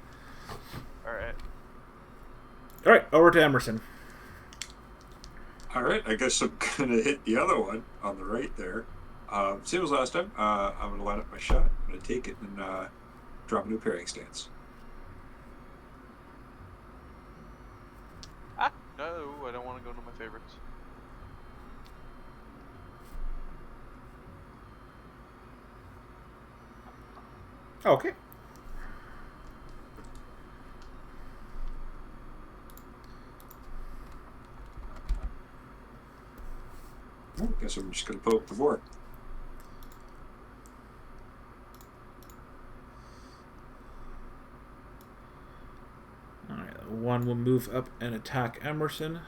Alright. Alright, over to Emmerson. All right, I guess I'm gonna hit the other one on the right there. Same as last time. I'm gonna line up my shot. I'm gonna take it and drop a new parrying stance. Ah, no, I don't want to go to my favorites. Okay. Guess I'm just gonna poke the 4. Alright, one will move up and attack Emmerson.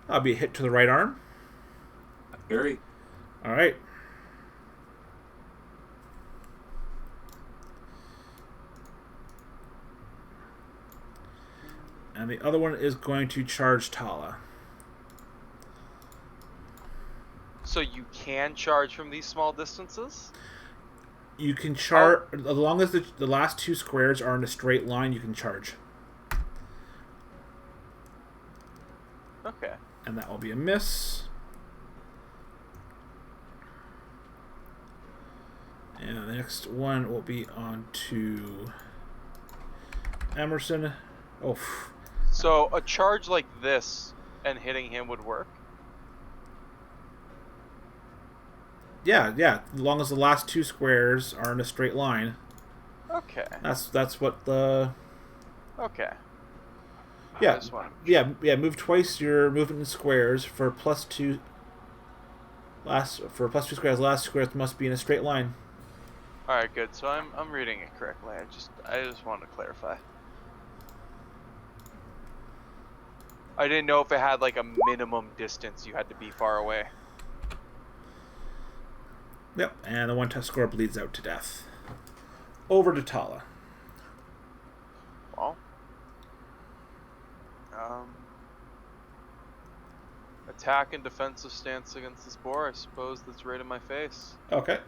That'll be a hit to the right arm. Parry. Alright. And the other one is going to charge Tala. So you can charge from these small distances? You can charge, as long as the last 2 squares are in a straight line, you can charge. Okay. And that will be a miss. And the next one will be on to Emmerson. Oh. So a charge like this and hitting him would work? Yeah. As long as the last 2 squares are in a straight line. Okay. That's what the. Okay. Yeah. Move twice your movement in squares for +2. For +2 squares, last squares must be in a straight line. All right, good. So I'm reading it correctly. I just wanted to clarify. I didn't know if it had like a minimum distance you had to be far away. Yep, and the 1 test score bleeds out to death. Over to Tala. Well, attack and defensive stance against this boar. I suppose that's right in my face. Okay.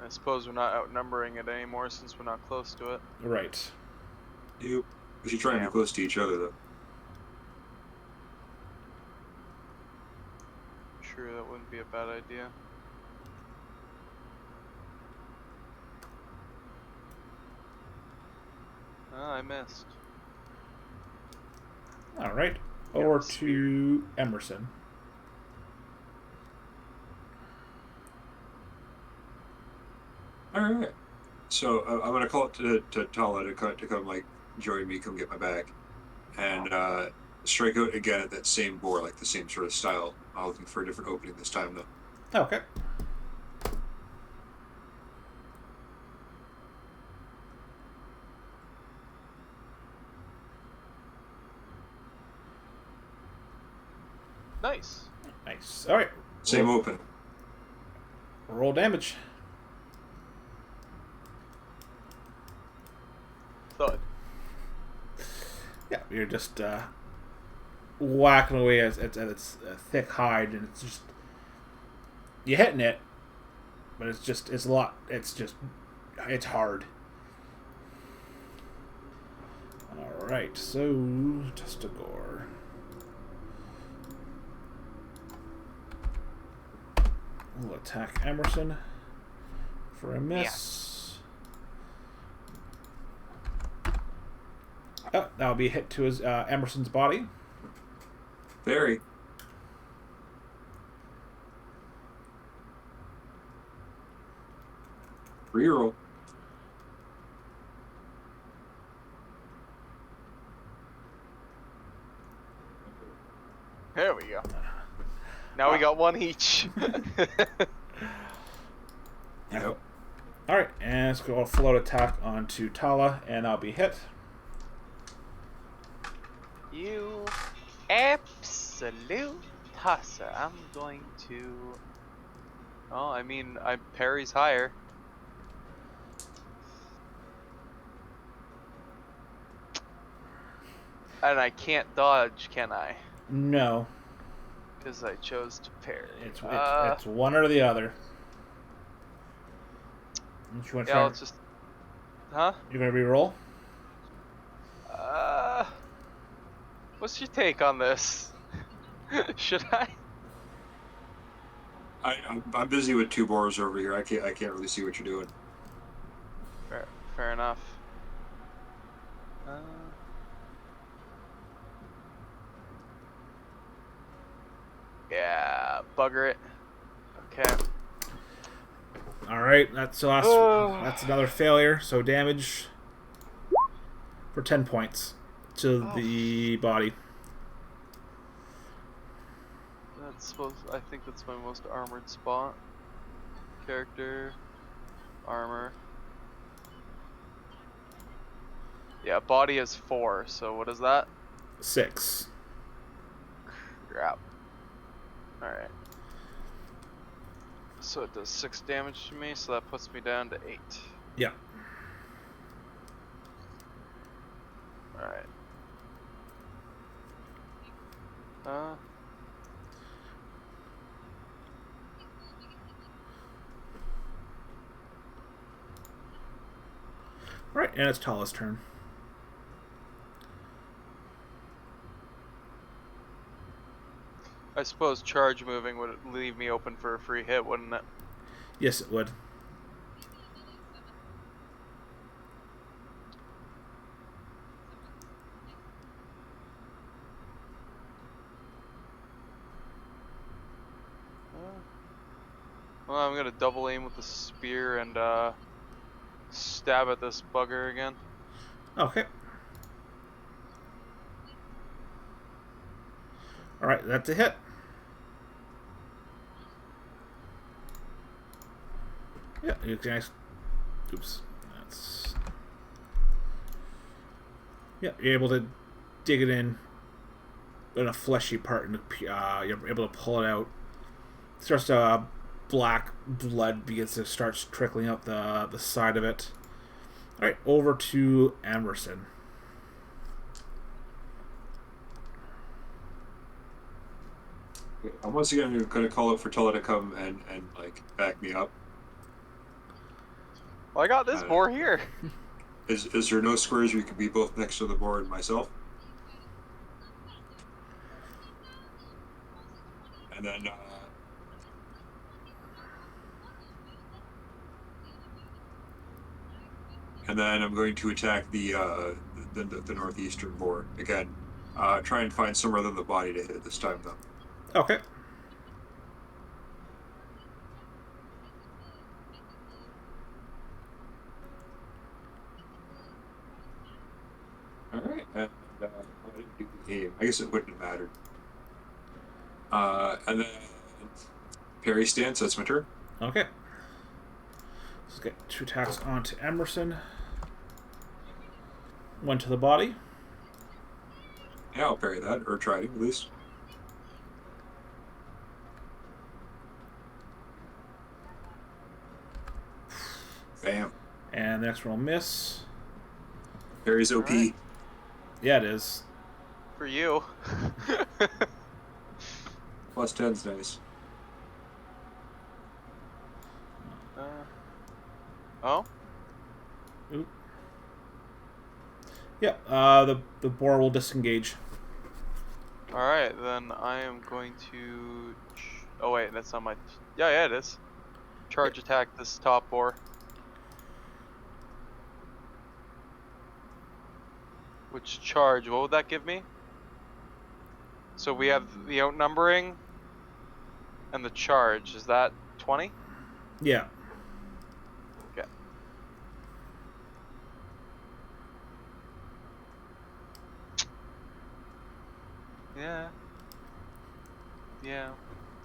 I suppose we're not outnumbering it anymore since we're not close to it. Right. We should try and be close to each other, though. Sure, that wouldn't be a bad idea. Oh, I missed. Alright. Over to Emmerson. All right. So I'm gonna call it to Tala to come like join me, come get my bag, and strike out again at that same boar, like the same sort of style. I'm looking for a different opening this time, though. Okay. Nice. Nice. Alright. Same open. Roll damage. Thud. Yeah, you're just whacking away at its thick hide, and it's just you're hitting it, but it's a lot. It's hard. All right, so just a gore. We'll attack Emmerson for a miss. Oh, that'll be a hit to his Emerson's body. Very. Reroll. There we go. Now we got one each. Yep. Alright, and let's go a float attack onto Tala, and I'll be hit. You absolute tosser. I'm going to... Oh, I mean, parry's higher. And I can't dodge, can I? No. Because I chose to parry. It's one or the other. Don't you want to Yeah, try? let's just... Huh? You're gonna re-roll? Uh... What's your take on this? Should I? I'm busy with two boars over here. I can't really see what you're doing. Fair enough. Yeah, bugger it. Okay. All right, that's the last. That's another failure. So damage for 10 points to the body. That's supposed. I think that's my most armored spot. Character, armor. Yeah, body is 4. So what is that? 6. Crap. All right. So it does 6 damage to me. So that puts me down to 8. Yeah. All right. All right, and it's Tala's turn. I suppose charge moving would leave me open for a free hit, wouldn't it? Yes, it would. Well, I'm gonna double aim with the spear and stab at this bugger again. Okay. All right, that's a hit. Yeah, you can. Oops, that's. Yeah, you're able to dig it in a fleshy part, and you're able to pull it out. Starts to black blood begins to start trickling out the side of it. All right, over to Emmerson. I'm once again going to call it for Tala to come and like back me up. Well, I got this boar here. Is there no squares where you could be both next to the board and myself? And then I'm going to attack the northeastern board again. Try and find somewhere other than the body to hit it this time, though. Okay. All right, and I didn't do the game. I guess it wouldn't have mattered. And then parry stance. That's my turn. Okay. Let's get 2 attacks onto Emmerson. 1 to the body. Yeah, I'll parry that, or try to at least. Bam. And the next one will miss. Parry's OP. Right. Yeah, it is. For you. Plus 10's nice. Oh? Oop. Yeah, the boar will disengage. Alright, then I am going to... Oh wait, that's not my... Yeah, it is. Charge attack this top boar. Which charge, what would that give me? So we have the outnumbering and the charge. Is that 20? Yeah. Okay. Yeah,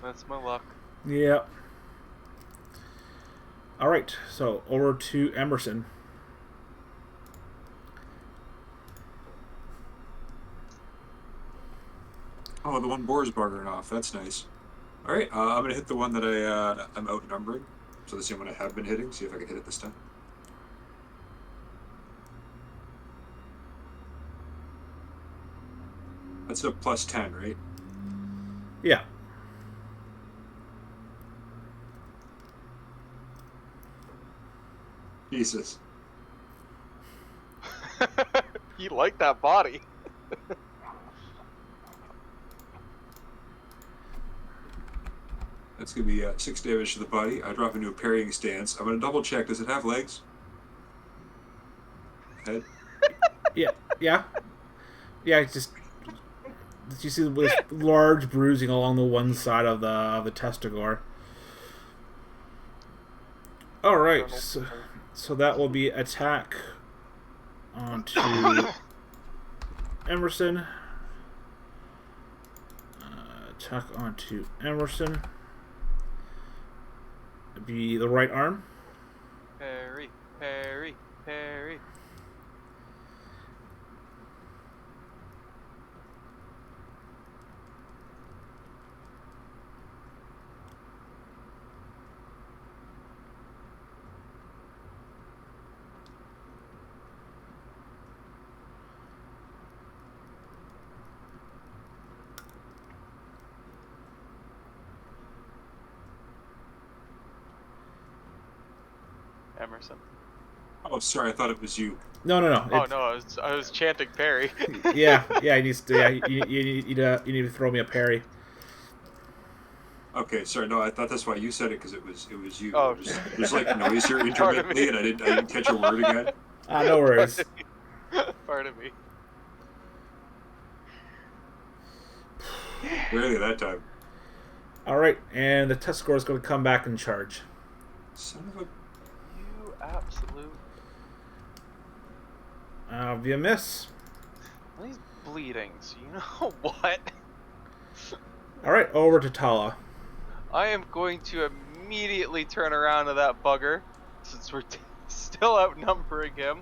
that's my luck. Yeah. All right, so over to Emmerson. Oh, the one boar's buggering off. That's nice. All right, I'm gonna hit the one that I'm outnumbering. So the same one I have been hitting. See if I can hit it this time. That's a plus 10, right? Yeah. Jesus. You like that body. That's going to be 6 damage to the body. I drop into a parrying stance. I'm going to double check. Does it have legs? Head? Yeah. Yeah. Yeah. It's just you see this large bruising along the one side of the testicle. All right. So that will be attack onto Emerson. Attack onto Emerson. It'd be the right arm. Parry, parry, parry. Emerson. Oh, sorry. I thought it was you. No. Oh no, I was chanting parry. Yeah. He needs to. Yeah. You need to throw me a parry. Okay, sorry. No, I thought that's why you said it because it was you. Oh, There's like noise here intermittently, and I didn't catch a word again. No worries. Pardon me. Rarely that time. All right, and the test score is going to come back and charge. Son of a. You absolute. Via miss. Well, he's bleeding, so you know what? All right, over to Tala. I am going to immediately turn around to that bugger, since we're still outnumbering him.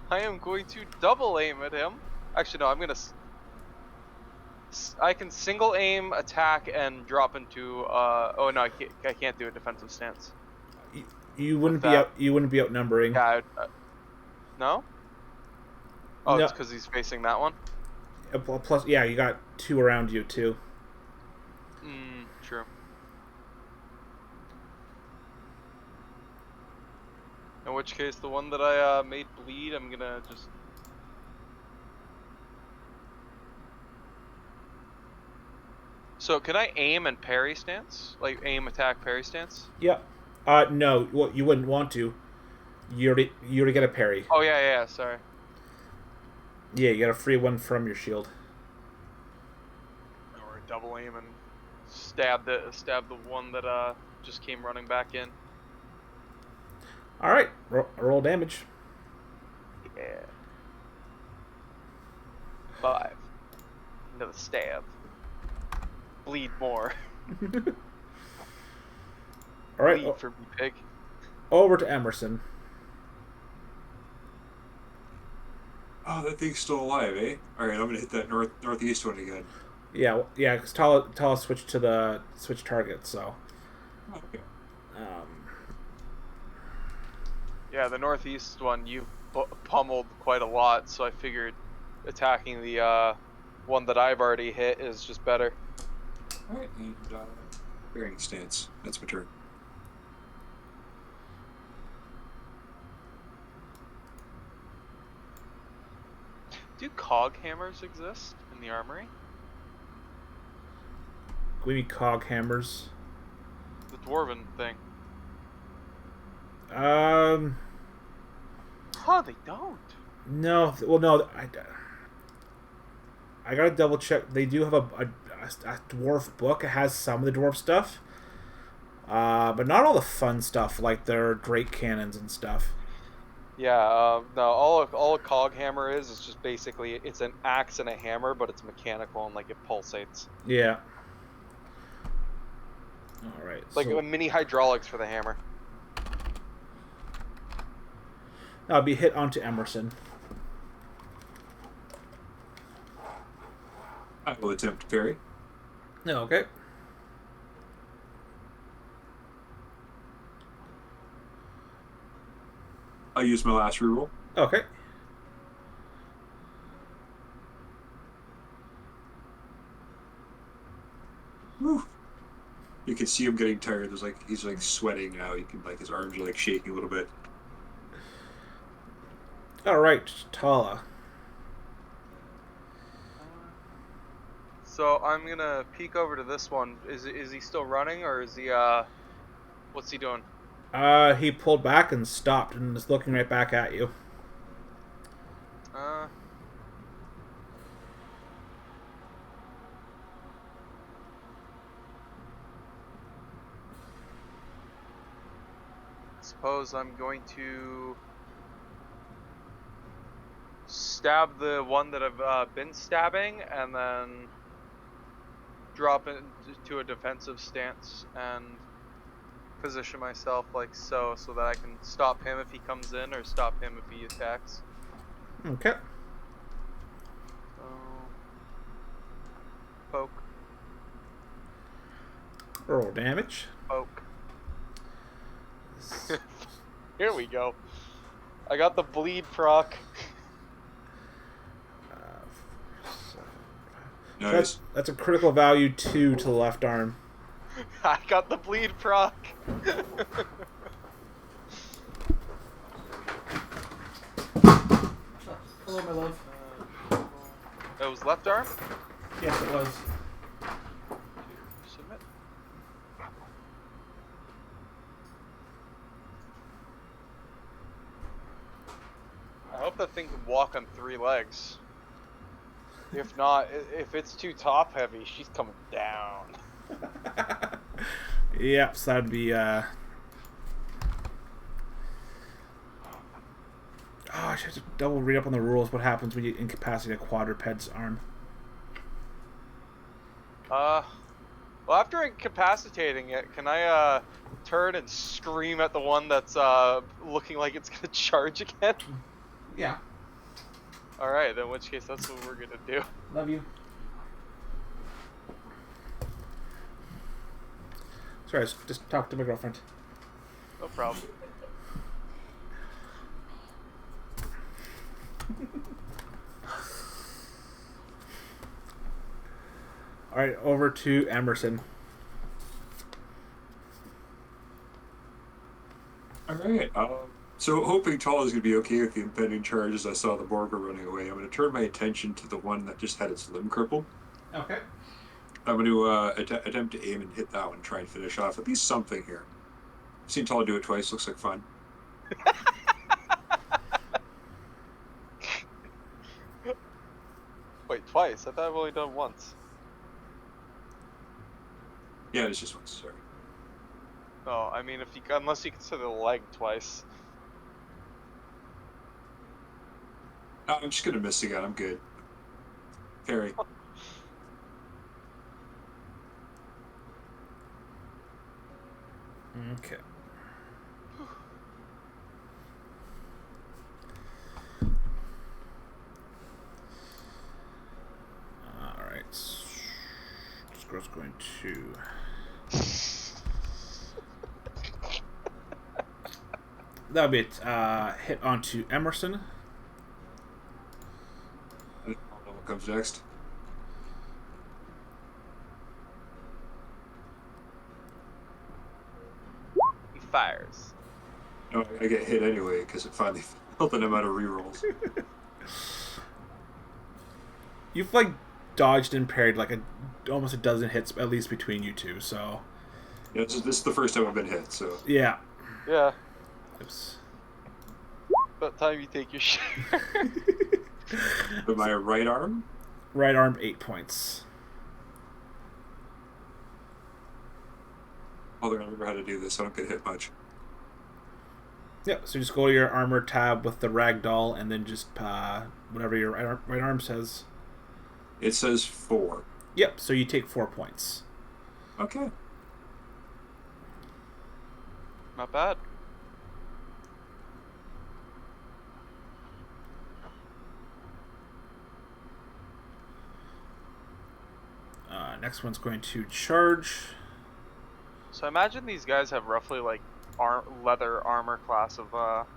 I am going to double aim at him. Actually, no, I'm gonna. I can single aim, attack, and drop into. Oh no, I can't do a defensive stance. You wouldn't be out. You wouldn't be outnumbering. Yeah. No. Oh, No. it's because he's facing that one. Plus, yeah, you got 2 around you too. True. In which case, the one that I made bleed, I'm gonna just. So can I aim and parry stance? Like aim, attack, parry stance? Yeah. No. Well, you wouldn't want to. You already get a parry. Oh yeah, sorry. Yeah, you got a free one from your shield. Or double aim and stab the one that just came running back in. All right, roll damage. Yeah. 5. Another stab. Bleed more. All right, Bleed for me, pig. over to Emmerson. Oh, that thing's still alive, eh? All right, I'm gonna hit that northeast one again. Yeah, because Tala switched to the switch target, so. Okay. Yeah, the northeast one you pummeled quite a lot, so I figured attacking the one that I've already hit is just better. All right, and bearing stance. That's my turn. Do cog hammers exist in the armory? We need cog hammers. The dwarven thing. Huh, they don't. No. Well, no. I gotta double check. They do have a dwarf book. It has some of the dwarf stuff, but not all the fun stuff like their great cannons and stuff. Yeah, no, all a cog hammer is just basically it's an axe and a hammer, but it's mechanical and like it pulsates. Yeah. All right. Like a mini hydraulics for the hammer. I'll be hit onto Emmerson. I will attempt to parry. No, okay. I'll use my last reroll. Okay. Whew. You can see him getting tired. There's like he's like sweating now. You can like his arms are like shaking a little bit. All right, Tala. So I'm gonna peek over to this one. Is he still running, or is he what's he doing? He pulled back and stopped and is looking right back at you. Uh. Suppose I'm going to stab the one that I've been stabbing, and then drop into a defensive stance and position myself like so that I can stop him if he comes in or stop him if he attacks. Okay. So, poke, Roll damage. poke. Here we go. I got the bleed proc. Nice. That's a critical value 2 to the left arm. I got the bleed proc. Hello, my love. It was left arm? Yes, it was. Submit. I hope that thing can walk on 3 legs. If not, if it's too top heavy, she's coming down. Yep, so that'd be, Oh, I should have to double read up on the rules what happens when you incapacitate a quadruped's arm. Well, after incapacitating it, can I, turn and scream at the one that's, looking like it's gonna charge again? Yeah. Alright, in which case that's what we're gonna do. Love you. Sorry, I just talked to my girlfriend. No problem. Alright, over to Emerson. Alright. So hoping Tala is going to be okay with the impending charge as I saw the Borger running away, I'm going to turn my attention to the one that just had its limb crippled. Okay. I'm going to attempt to aim and hit that one, try and finish off at least something here. I've seen Tala do it twice, looks like fun. Wait, twice? I thought I've only done once. Yeah, it's just once, sorry. No, I mean, unless you consider the leg twice. No, I'm just going to miss again, I'm good. Carry. Okay. Alright. This girl's going to... That'll be it. Hit onto Emmerson. I don't know what comes next. He fires. No, I get hit anyway because it finally felt that I'm out of rerolls. You've like dodged and parried like almost a dozen hits at least between you two, so Yeah, this is the first time I've been hit, so. yeah. Yeah. Oops. About time you take your share. But my right arm? Right arm 8 points. Oh, I remember how to do this. I don't get hit much. Yep. So just go to your armor tab with the ragdoll, and then just whatever your right arm says. It says 4. Yep. So you take 4 points. Okay. Not bad. Next one's going to charge. So I imagine these guys have roughly like leather armor class of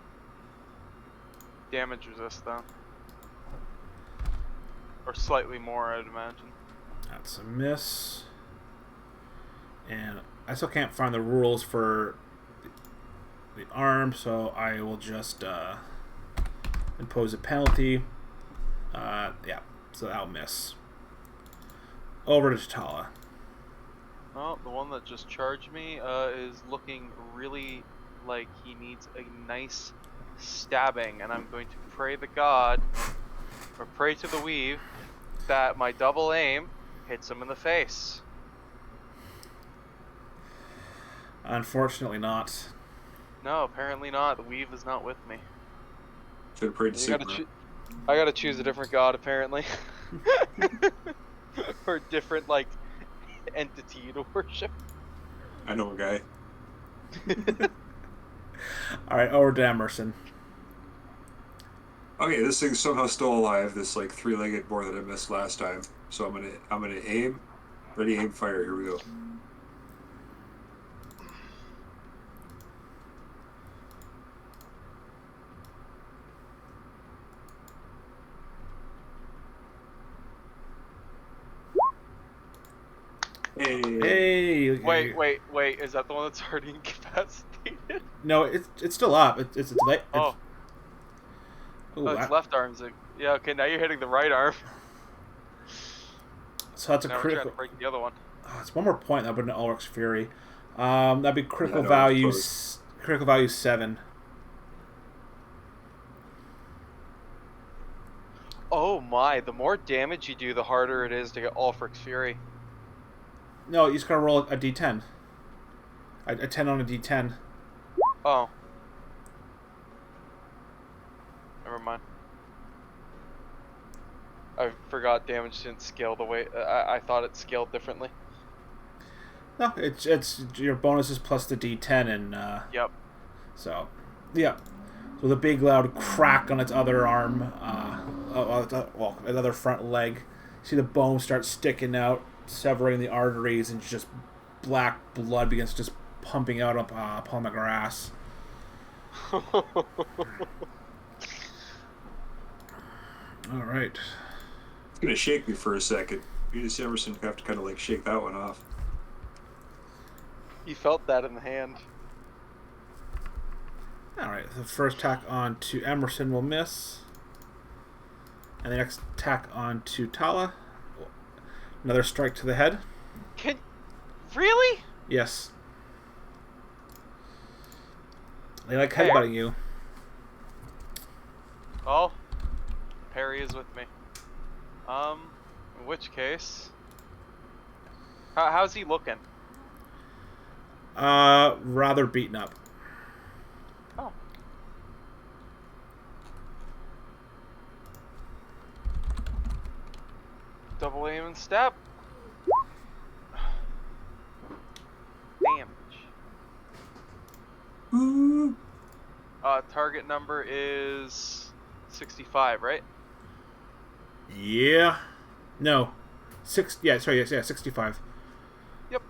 damage resist though. Or slightly more, I'd imagine. That's a miss. And I still can't find the rules for the arm, so I will just impose a penalty. Yeah, so that'll miss. Over to Tala. Well, the one that just charged me is looking really like he needs a nice stabbing, and I'm going to pray the god, or pray to the weave, that my double aim hits him in the face. Unfortunately not. No, apparently not. The weave is not with me. Should have prayed to You Sigma. I gotta choose a different god, apparently. Or a different, like, entity to worship. I know a guy. Alright, over to Emmerson. Okay, this thing's somehow still alive. This like three-legged boar that I missed last time. So I'm gonna aim, ready, aim, fire. Here we go. Hey! Wait, is that the one that's already incapacitated? No, it's still up. It's late. Oh. Ooh, It's left arm's yeah, okay, now you're hitting the right arm. so that's a Now we're trying critical. to break the other one. Oh, it's one more point that would Ulrich's Fury. That'd be critical no, value. close. Critical value 7. Oh my, the more damage you do, the harder it is to get Ulfric's Fury. No, you just gotta roll a d10. A 10 on a d10. Oh. Never mind. I forgot damage didn't scale the way I thought it scaled differently. No, it's your bonuses plus the d10 and Yep. so yeah. So the big loud crack on its other arm, well, another front leg. See the bone start sticking out, severing the arteries, and just black blood begins just pumping out upon the grass. All right. It's gonna shake me for a second. You just Emerson have to kind of like shake that one off. You felt that in the hand. All right. The first attack on to Emmerson will miss, and the next attack on to Tala. Another strike to the head. Really? Yes. They like headbutting you. Oh, Perry is with me. In which case, how's he looking? Rather beaten up. Oh. Double aim and stab. Damage. Ooh. Target number is 65, right? Yeah. No. 65. Yep.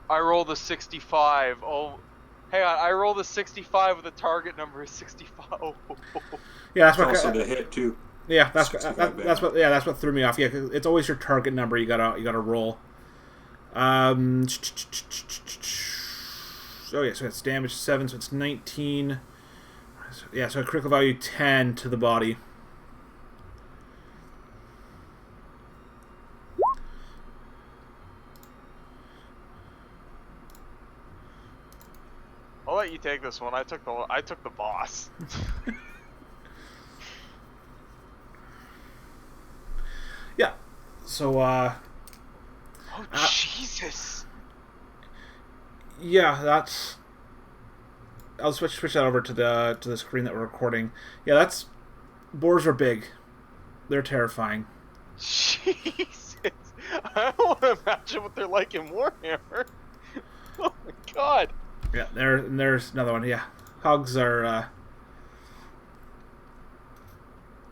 I rolled a 65. Oh, hang on. I rolled a 65 with the target number is 65. Oh. Yeah, that's It's what. also the hit too. Yeah, that's 65 that's what. Yeah, that's what threw me off. Yeah, 'cause it's always your target number. You gotta roll. Oh yeah, so it's damage 7, so it's 19. Yeah, so a critical value 10 to the body. I'll let you take this one. I took the boss. Yeah. So Oh Jesus! yeah, that's. I'll switch that over to the screen that we're recording. Yeah, that's. Boars are big. They're terrifying. Jesus! I don't want to imagine what they're like in Warhammer. Oh my god! Yeah, there's another one. Yeah, hogs are. I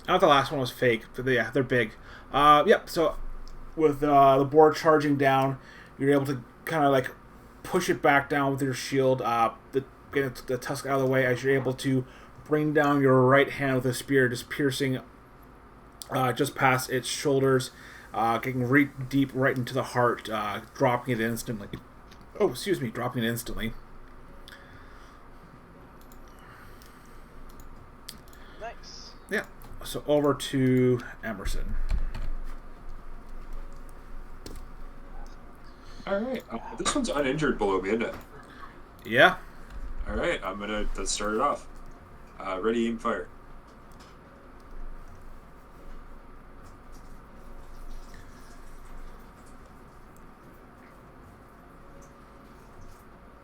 thought the last one was fake, but yeah, they're big. Yep. So with the boar charging down, you're able to kind of like push it back down with your shield. Get the tusk out of the way as you're able to bring down your right hand with a spear, just piercing just past its shoulders. getting deep right into the heart, dropping it instantly. Oh, excuse me, dropping it instantly. Nice. Yeah. So over to Emmerson. All right. This one's uninjured below me, isn't it? Yeah. All right. Let's start it off. Ready, aim, fire.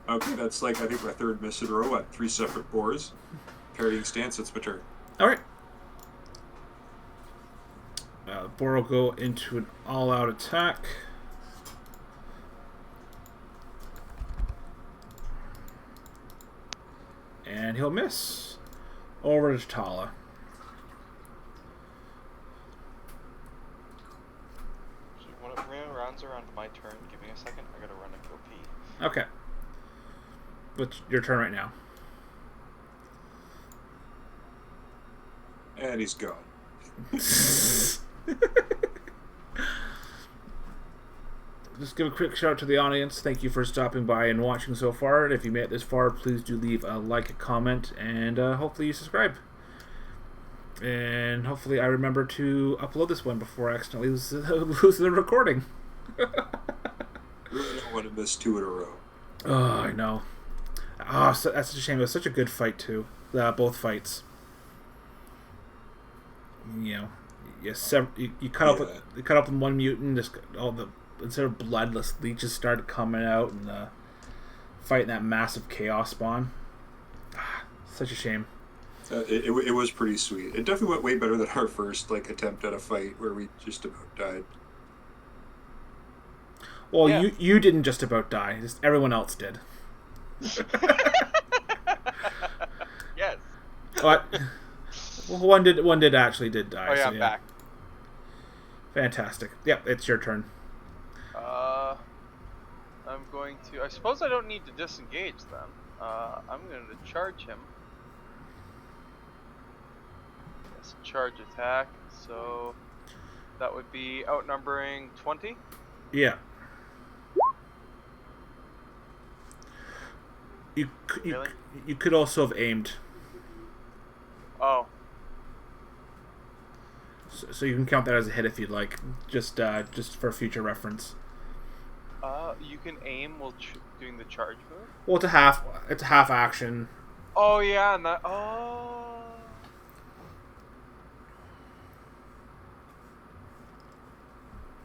Okay, that's like, I think, my third miss in a row at 3 separate boars. Parrying stance, it's my turn. All right. Boar will go into an all-out attack. And he'll miss. Over to Tala. When it rounds around my turn, give me a second. I gotta run and go pee. Okay. It's your turn right now. And he's gone. Just give a quick shout out to the audience. Thank you for stopping by and watching so far. And if you made it this far, please do leave a like, a comment, and hopefully you subscribe. And hopefully I remember to upload this one before I accidentally lose the recording. Really don't want to miss 2 in a row. Oh, I know. Oh, so, that's such a shame. It was such a good fight, too. Both fights. You know, you cut up in one mutant, just instead of bloodless leeches started coming out and fighting that massive chaos spawn. Such a shame. It was pretty sweet. It definitely went way better than our first attempt at a fight where we just about died. Well, Yeah. you didn't just about die. Just everyone else did. Yes. But well, one did actually die. Oh yeah, so, I'm back. Fantastic. Yep, it's your turn. I'm going to. I suppose I don't need to disengage then. I'm going to charge him. Yes, charge attack. So that would be outnumbering 20. Yeah. Really? You could also have aimed. Oh. So you can count that as a hit if you'd like, just for future reference. You can aim while doing the charge move. Well, it's a half action. Oh yeah, and that. Oh.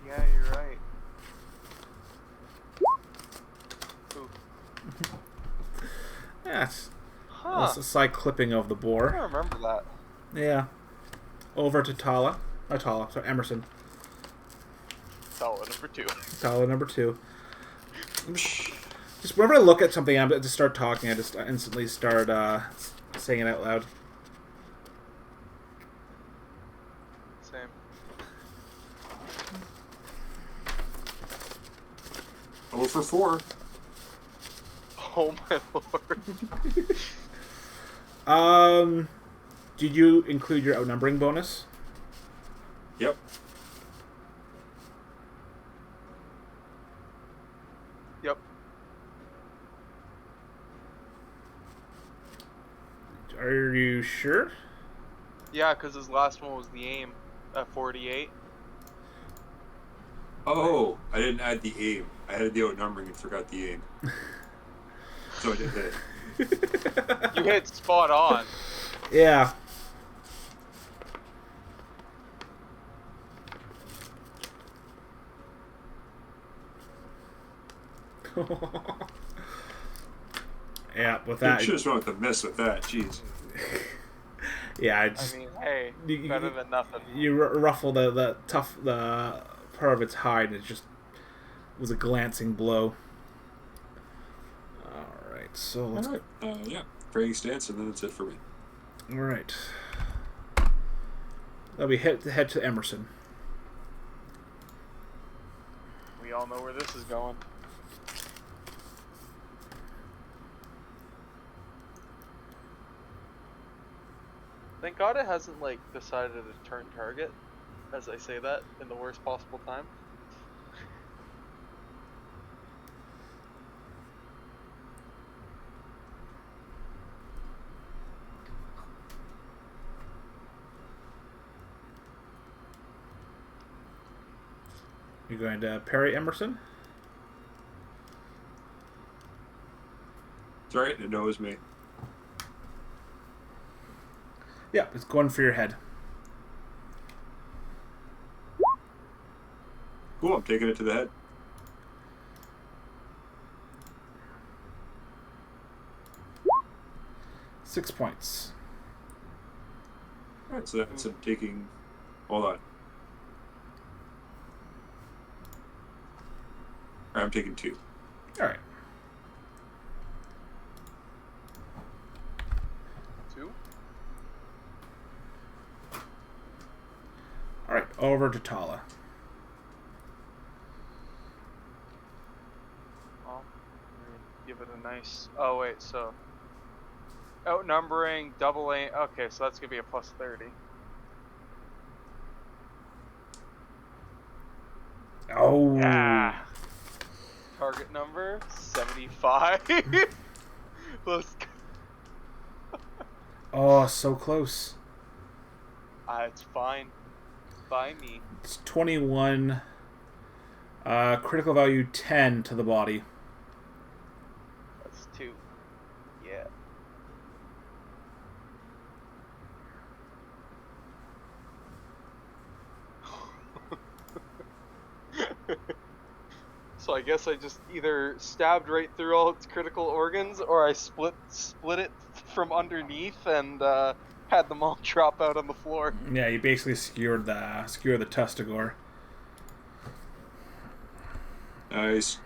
Yeah, you're right. Ooh. Yeah, it's Huh. a side clipping of the I boar. don't remember that. Yeah. Over to Tala. Sorry, Emmerson. Tala number 2. Tala number 2. Just whenever I look at something, I just start talking. I just instantly start saying it out loud. Same. Oh, for 4. Oh my lord. Did you include your outnumbering bonus? Yep. Yep. Are you sure? Yeah, because his last one was the aim at 48. Oh, I didn't add the aim. I had the outnumbering and forgot the aim. So I did hit. You hit spot on. Yeah. Yeah, with I that. should have went with the miss with that. Jeez. Yeah, I mean, hey, better than nothing. You ruffle the part of its hide, and it just was a glancing blow. All right, so let's All right. Yeah, praying stance, and then that's it for me. All right. That'll be head to Emmerson. We all know where this is going. Thank God it hasn't decided to turn target as I say that in the worst possible time. You're going to parry Emerson? It's alright, it knows me. Yeah, it's going for your head. Cool, I'm taking it to the head. Six points. Alright, so that's I'm taking... Hold on. Alright, I'm taking 2. Alright. 2. Alright, over to Tala. Well, give it a nice. Oh wait, so outnumbering, doubling. Okay, so that's gonna be a plus 30. Oh. Yeah. Target number 75. Let's go. Oh, so close. It's fine. By me. It's 21. Critical value 10 to the body. That's 2. Yeah. So I guess I just either stabbed right through all its critical organs, or I split it from underneath and had them all drop out on the floor. Yeah, you basically skewered the testicle. Nice.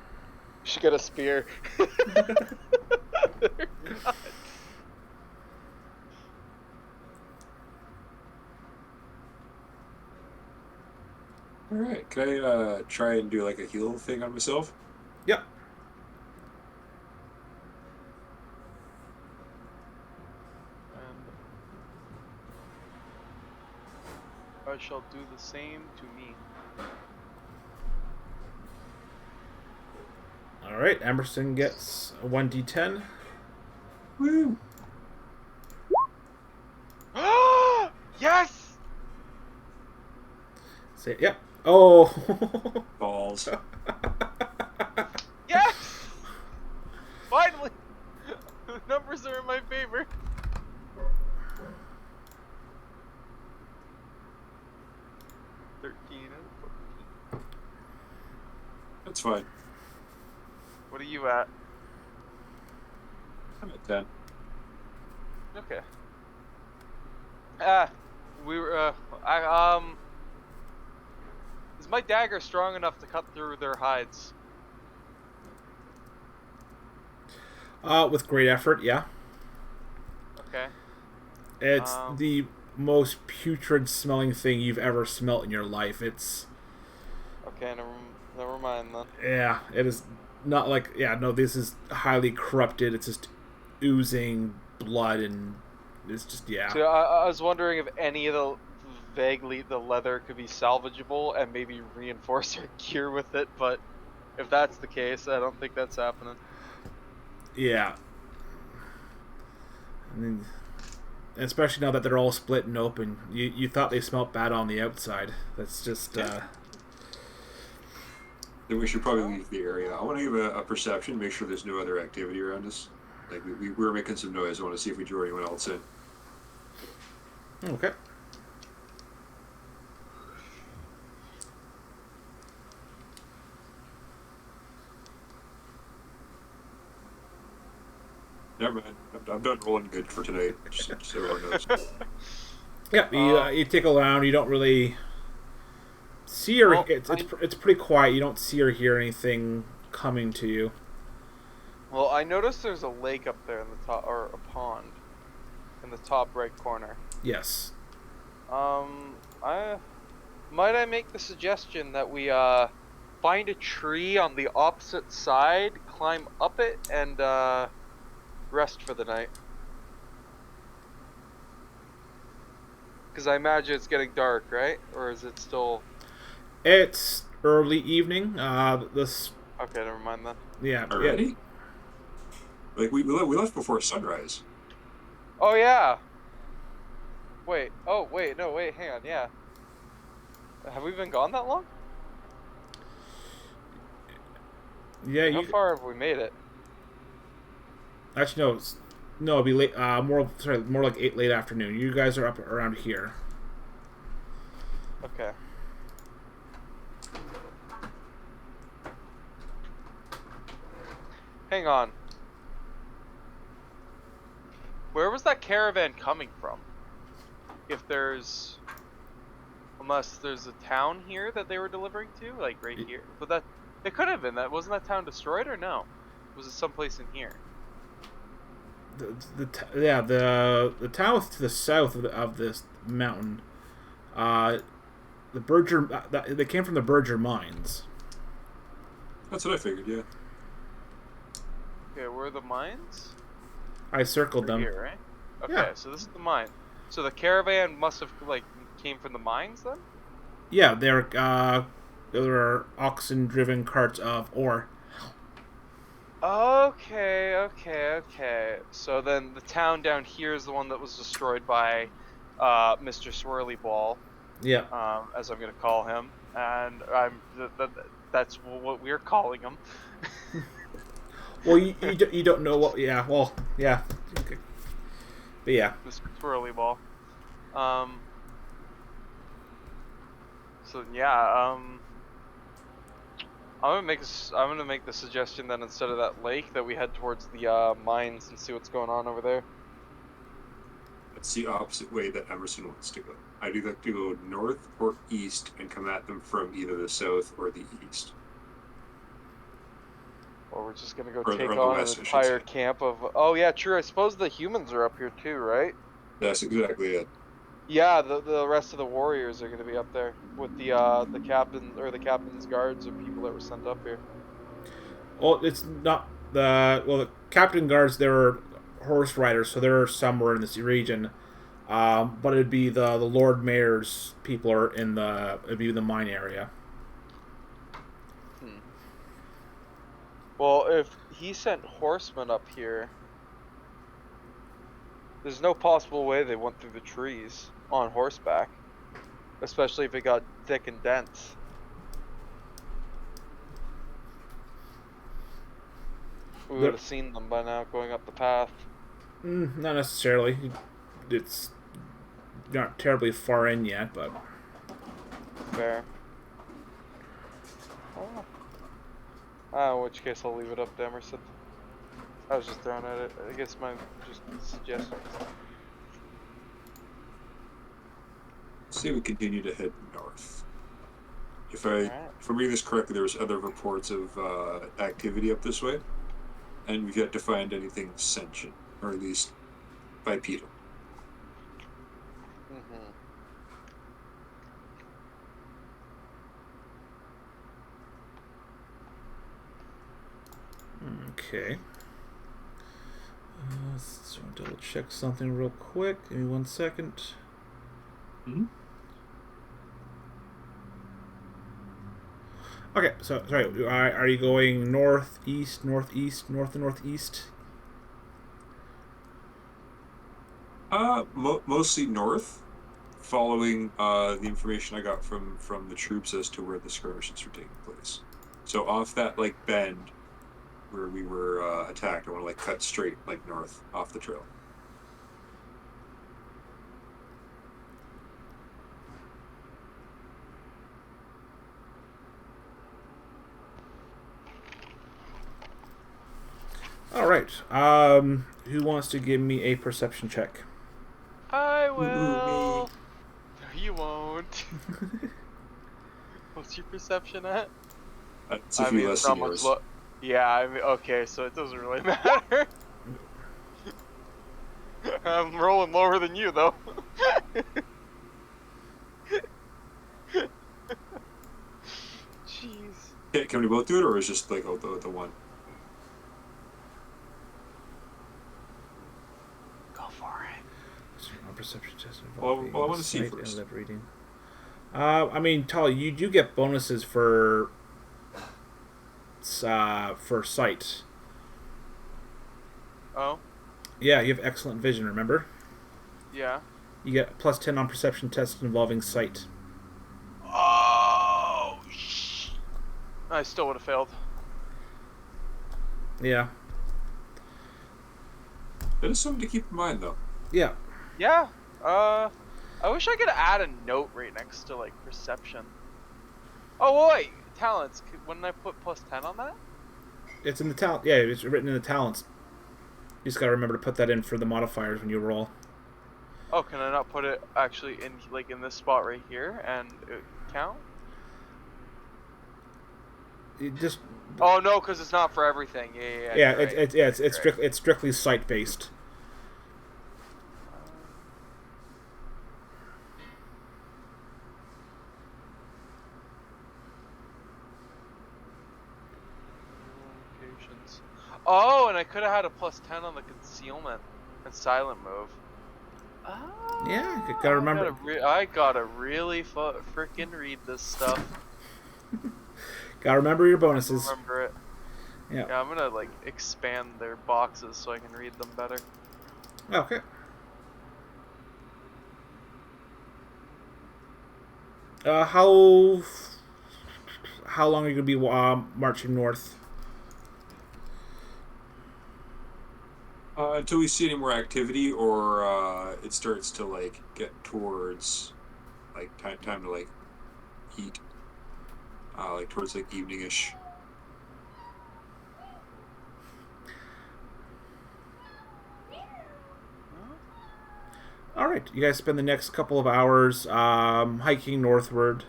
Should get a spear. Alright, can I try and do like a heal thing on myself? Yep. And I shall do the same to me. Alright, Emerson gets a 1d10. Woo! Yes! Say, yep. Oh! Balls. Yes! Finally! The numbers are in my favor. That's fine. What are you at? I'm at 10. Okay. We were, is my dagger strong enough to cut through their hides? With great effort, yeah. Okay. It's the most putrid smelling thing you've ever smelt in your life. It's... Okay, never mind then. Yeah, it is not like... Yeah, no, this is highly corrupted. It's just oozing blood and... It's just, yeah. So I was wondering if any of the leather could be salvageable and maybe reinforce our gear with it, but if that's the case, I don't think that's happening. Yeah. I mean, especially now that they're all split and open. You thought they smelt bad on the outside. That's just... Then we should probably leave the area. I want to give a perception, make sure there's no other activity around us. Like, we were making some noise. I want to see if we drew anyone else in. Okay. Never mind. I'm done rolling good for tonight, just so everyone knows. Yeah, you take a round. You don't really see or... It's pretty quiet. You don't see or hear anything coming to you. Well, I noticed there's a lake up there in the top, or a pond in the top right corner. Yes. Might I make the suggestion that we find a tree on the opposite side, climb up it, and rest for the night? Because I imagine it's getting dark, right? Or is it still? It's early evening. This Okay, never mind then. yeah yeah. Already? Like we left before sunrise. Oh yeah. Wait. Oh wait. No wait. Hang on. Yeah. Have we been gone that long? Yeah, How you far have we made it? actually no, no, it'll be late. More like late afternoon. You guys are up around here. Okay. Hang on. Where was that caravan coming from? If there's, unless there's a town here that they were delivering to, like right here. But that it could have been that. Wasn't that town destroyed or no? Was it someplace in here? The town to the south of this mountain. The Berger. They came from the Berger mines. That's what I figured. Yeah. Okay, where are the mines? I circled They're them. here, right? Okay, Yeah. so this is the mine. So the caravan must have like came from the mines then? Yeah, there were oxen-driven carts of ore. Okay. So then the town down here is the one that was destroyed by Mr. Swirly Ball, Yeah. as I'm gonna call him, and that's what we're calling him. Well, you don't know what. Yeah. Well. Yeah. Okay. But yeah. Mr. Swirly Ball. So yeah, I'm gonna make the suggestion that instead of that lake, that we head towards the mines and see what's going on over there. That's the opposite way that Emerson wants to go. I'd either like to go north or east and come at them from either the south or the east. Or we're just gonna go Or take the on an west, I should entire say. camp of. Oh yeah, true. I suppose the humans are up here too, right? That's exactly it. Yeah, the rest of the warriors are gonna be up there with the captain or the captain's guards of people that were sent up here. Well, it's not the captain guards. They were horse riders, so they're somewhere in this region. But it'd be the Lord Mayor's people are in the it'd be the mine area. Hmm. Well, if he sent horsemen up here, there's no possible way they went through the trees on horseback, especially if it got thick and dense. We would have seen them by now going up the path. Not necessarily. It's not terribly far in yet, but Fair. Oh. In which case I'll leave it up to Emerson. I was just throwing at it. I guess my just suggestions. Say we continue to head north. If Alright. I'm reading this correctly, there was other reports of activity up this way, and we've yet to find anything sentient, or at least bipedal. Mm-hmm. okay. So double check something real quick. Give me 1 second. Mm-hmm. Okay, so sorry. Are you going north, east, northeast, north, and northeast? Mostly north, following the information I got from the troops as to where the skirmishes were taking place. So off that like bend where we were attacked, I want to like cut straight like north off the trail. All right. Who wants to give me a perception check? I will. No, you won't. What's your perception at? It's a few less than yours. Yeah, I mean, okay, so it doesn't really matter. I'm rolling lower than you, though. Jeez. Can we both do it, or is just like the one? Go for it. perception test Well, involving I want to see sight and first. lip reading. I mean, Tala, you do get bonuses for sight. Oh, Yeah, you have excellent vision. Remember, yeah. you get +10 on perception tests involving sight. Oh, I still would have failed. Yeah, That is something to keep in mind, though. yeah. Yeah. I wish I could add a note right next to like perception. Oh wait, talents. Wouldn't I put +10 on that? It's in the talent. Yeah, it's written in the talents. You just gotta remember to put that in for the modifiers when you roll. Oh, can I not put it actually in like in this spot right here and it count? You just Oh no, because it's not for everything. Yeah, yeah, you're right. it's You're right. it's strictly sight based. Locations. Oh, and I could have had a +10 on the concealment and silent move. Yeah, you Ah, gotta remember. I gotta really freaking read this stuff. Gotta remember your bonuses. Remember it. Yeah. Yeah, I'm gonna like expand their boxes so I can read them better. Okay. How long are you gonna be marching north? Until we see any more activity, or it starts to like get towards like time to like eat, like towards like eveningish. All right, you guys spend the next couple of hours hiking northward.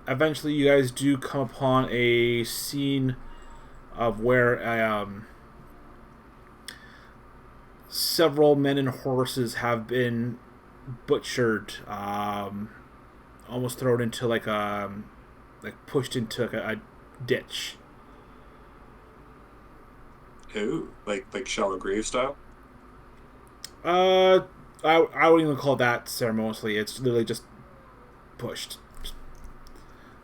Eventually, you guys do come upon a scene of where several men and horses have been butchered, almost thrown into like pushed into a ditch. Oh, like shallow grave style. I wouldn't even call that ceremoniously. It's literally just pushed.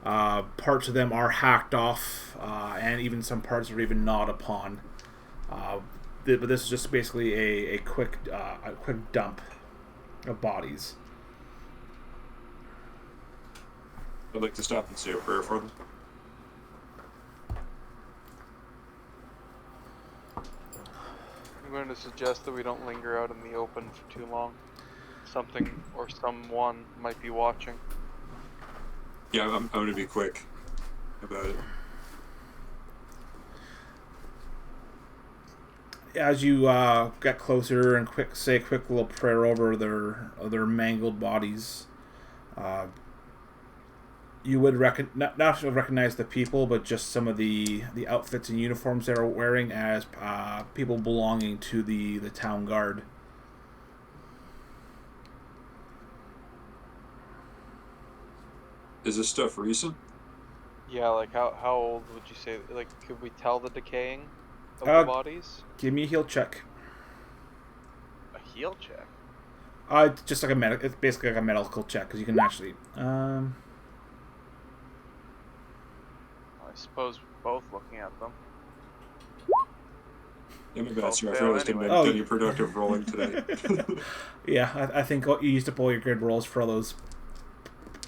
Parts of them are hacked off, and even some parts are even gnawed upon. But this is just basically a quick dump of bodies. I'd like to stop and say a prayer for them. I'm going to suggest that we don't linger out in the open for too long. Something or someone might be watching. Yeah, I'm going to be quick about it. As you get closer and say a quick little prayer over their mangled bodies, you would not recognize the people, but just some of the outfits and uniforms they are wearing as people belonging to the town guard. Is this stuff recent? Yeah, like how old would you say? Like, could we tell the decaying of the bodies? Give me a heal check. A heal check. Just like it's basically like a medical check because you can actually. I suppose both looking at them. Yeah, maybe that's Well, your fair. I just anyway. didn't any productive rolling today. Yeah, I think you used up all your good rolls for all those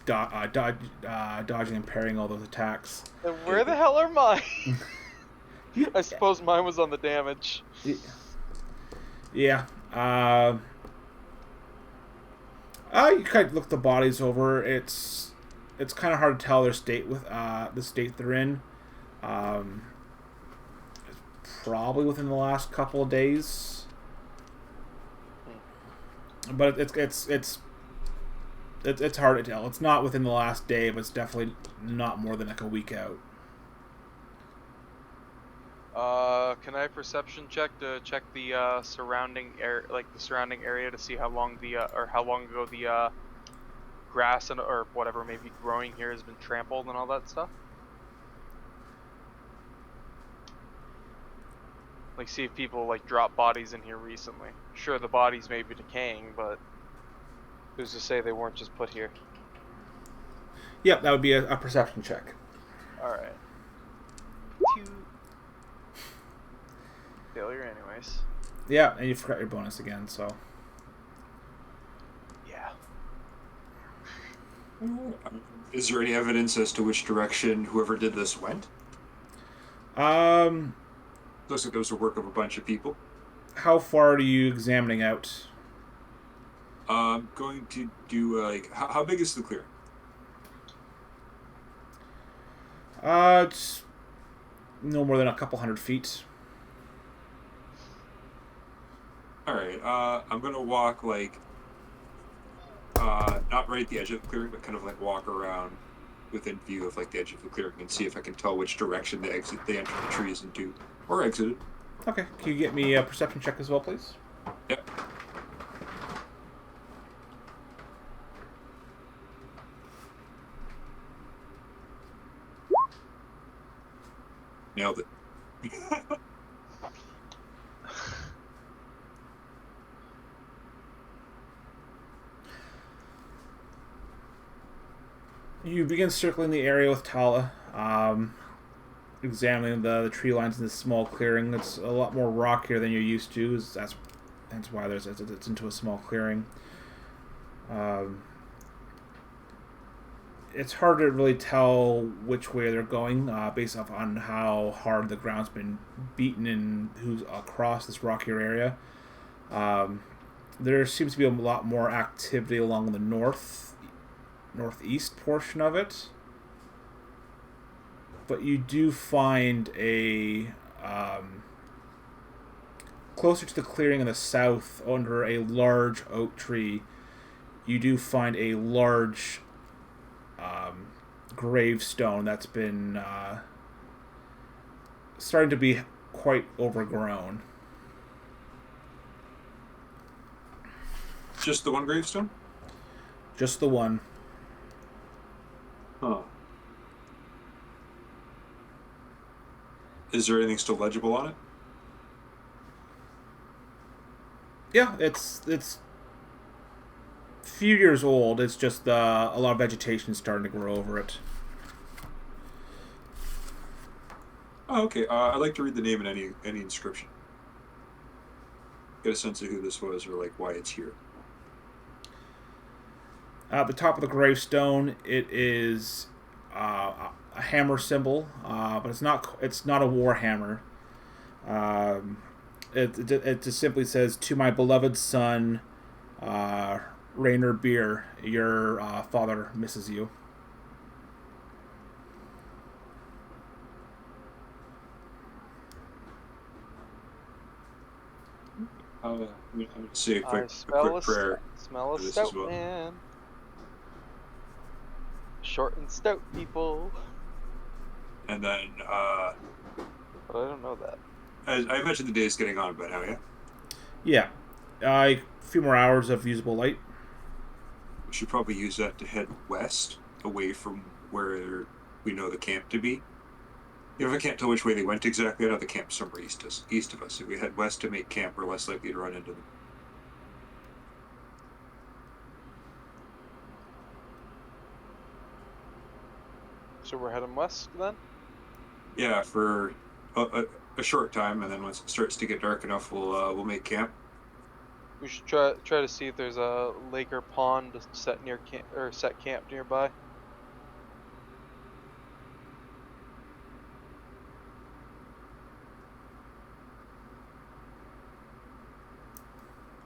dodging and parrying all those attacks. Then where the hell are mine? I suppose mine was on the damage. Yeah. You kind of look the bodies over. It's kind of hard to tell their state with the state they're in. Probably within the last couple of days, but it's hard to tell. It's not within the last day, but it's definitely not more than like a week out. Can I perception check to check the surrounding area to see how long or how long ago the grass or whatever may be growing here has been trampled and all that stuff? Like, see if people, like, drop bodies in here recently. Sure, the bodies may be decaying, but who's to say they weren't just put here? Yep, that would be a perception check. Alright. Failure anyways. Yeah, and you forgot your bonus again, so. Yeah. Is there any evidence as to which direction whoever did this went? Looks like it was the work of a bunch of people. How far are you examining out? I'm going to do, how big is the clearing? It's no more than a couple 100 feet. Alright, I'm gonna walk, not right at the edge of the clearing, but kind of, walk around within view of, the edge of the clearing and see if I can tell which direction they entered the trees into, or exited. Okay, can you get me a perception check as well, please? Yep. Nailed it. You begin circling the area with Tala, examining the tree lines in this small clearing. It's a lot more rockier than you're used to. That's why it's into a small clearing. It's hard to really tell which way they're going based off on how hard the ground's been beaten and who's across this rockier area. There seems to be a lot more activity along the northeast portion of it, but you do find a closer to the clearing in the south, under a large oak tree, you do find a large gravestone that's been starting to be quite overgrown. Just the one gravestone? Just the one. Huh. Is there anything still legible on it? Yeah, it's a few years old. It's just a lot of vegetation starting to grow over it. Oh, okay. I'd like to read the name and any inscription. Get a sense of who this was or why it's here. At the top of the gravestone, it is a hammer symbol, but it's not a war hammer. It just simply says, "To my beloved son, Rainer Beer, your father misses you." I'm going to say a quick prayer. Smell a for this stout as well. man. Short and stout people. And then, But I don't know that. I imagine the day is getting on by now, yeah? Yeah, a few more hours of usable light. We should probably use that to head west, away from where we know the camp to be. If I can't tell which way they went exactly, I know the camp's somewhere east of us. If we head west to make camp, we're less likely to run into them. So we're heading west then? Yeah, for a short time, and then once it starts to get dark enough, we'll make camp. We should try to see if there's a lake or pond to set camp nearby.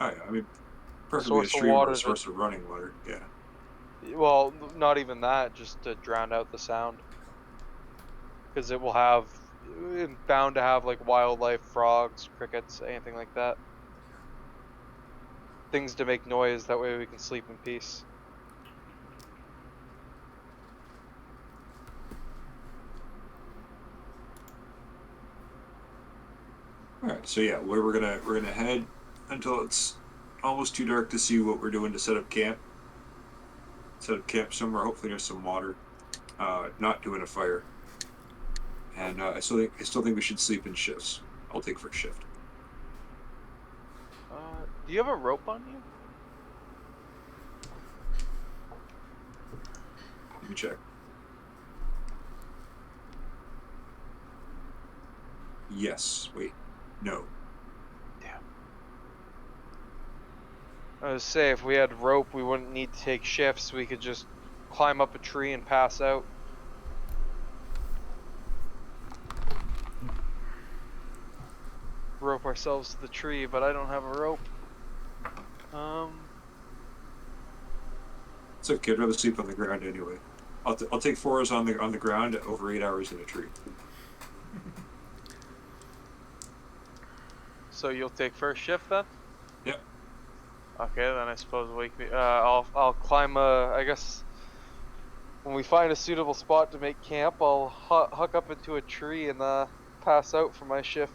I mean, preferably a stream or a source of running water. Yeah. Well, not even that, just to drown out the sound. Because it will have, bound to have wildlife, frogs, crickets, anything like that. Things to make noise, that way we can sleep in peace. All right. So yeah, where we're gonna head until it's almost too dark to see what we're doing to set up camp. Set up camp somewhere, hopefully there's some water. Not doing a fire. And I still think we should sleep in shifts. I'll take first shift. Do you have a rope on you? Let me check. Yes. Wait. No. Damn. I was say if we had rope, we wouldn't need to take shifts. We could just climb up a tree and pass out. Rope ourselves to the tree, but I don't have a rope. It's okay. I'd rather sleep on the ground anyway. I'll take 4 hours on the ground over 8 hours in a tree. So you'll take first shift then? Yep. Okay, then I suppose wake me. I'll climb. I guess when we find a suitable spot to make camp, I'll huck up into a tree and pass out for my shift.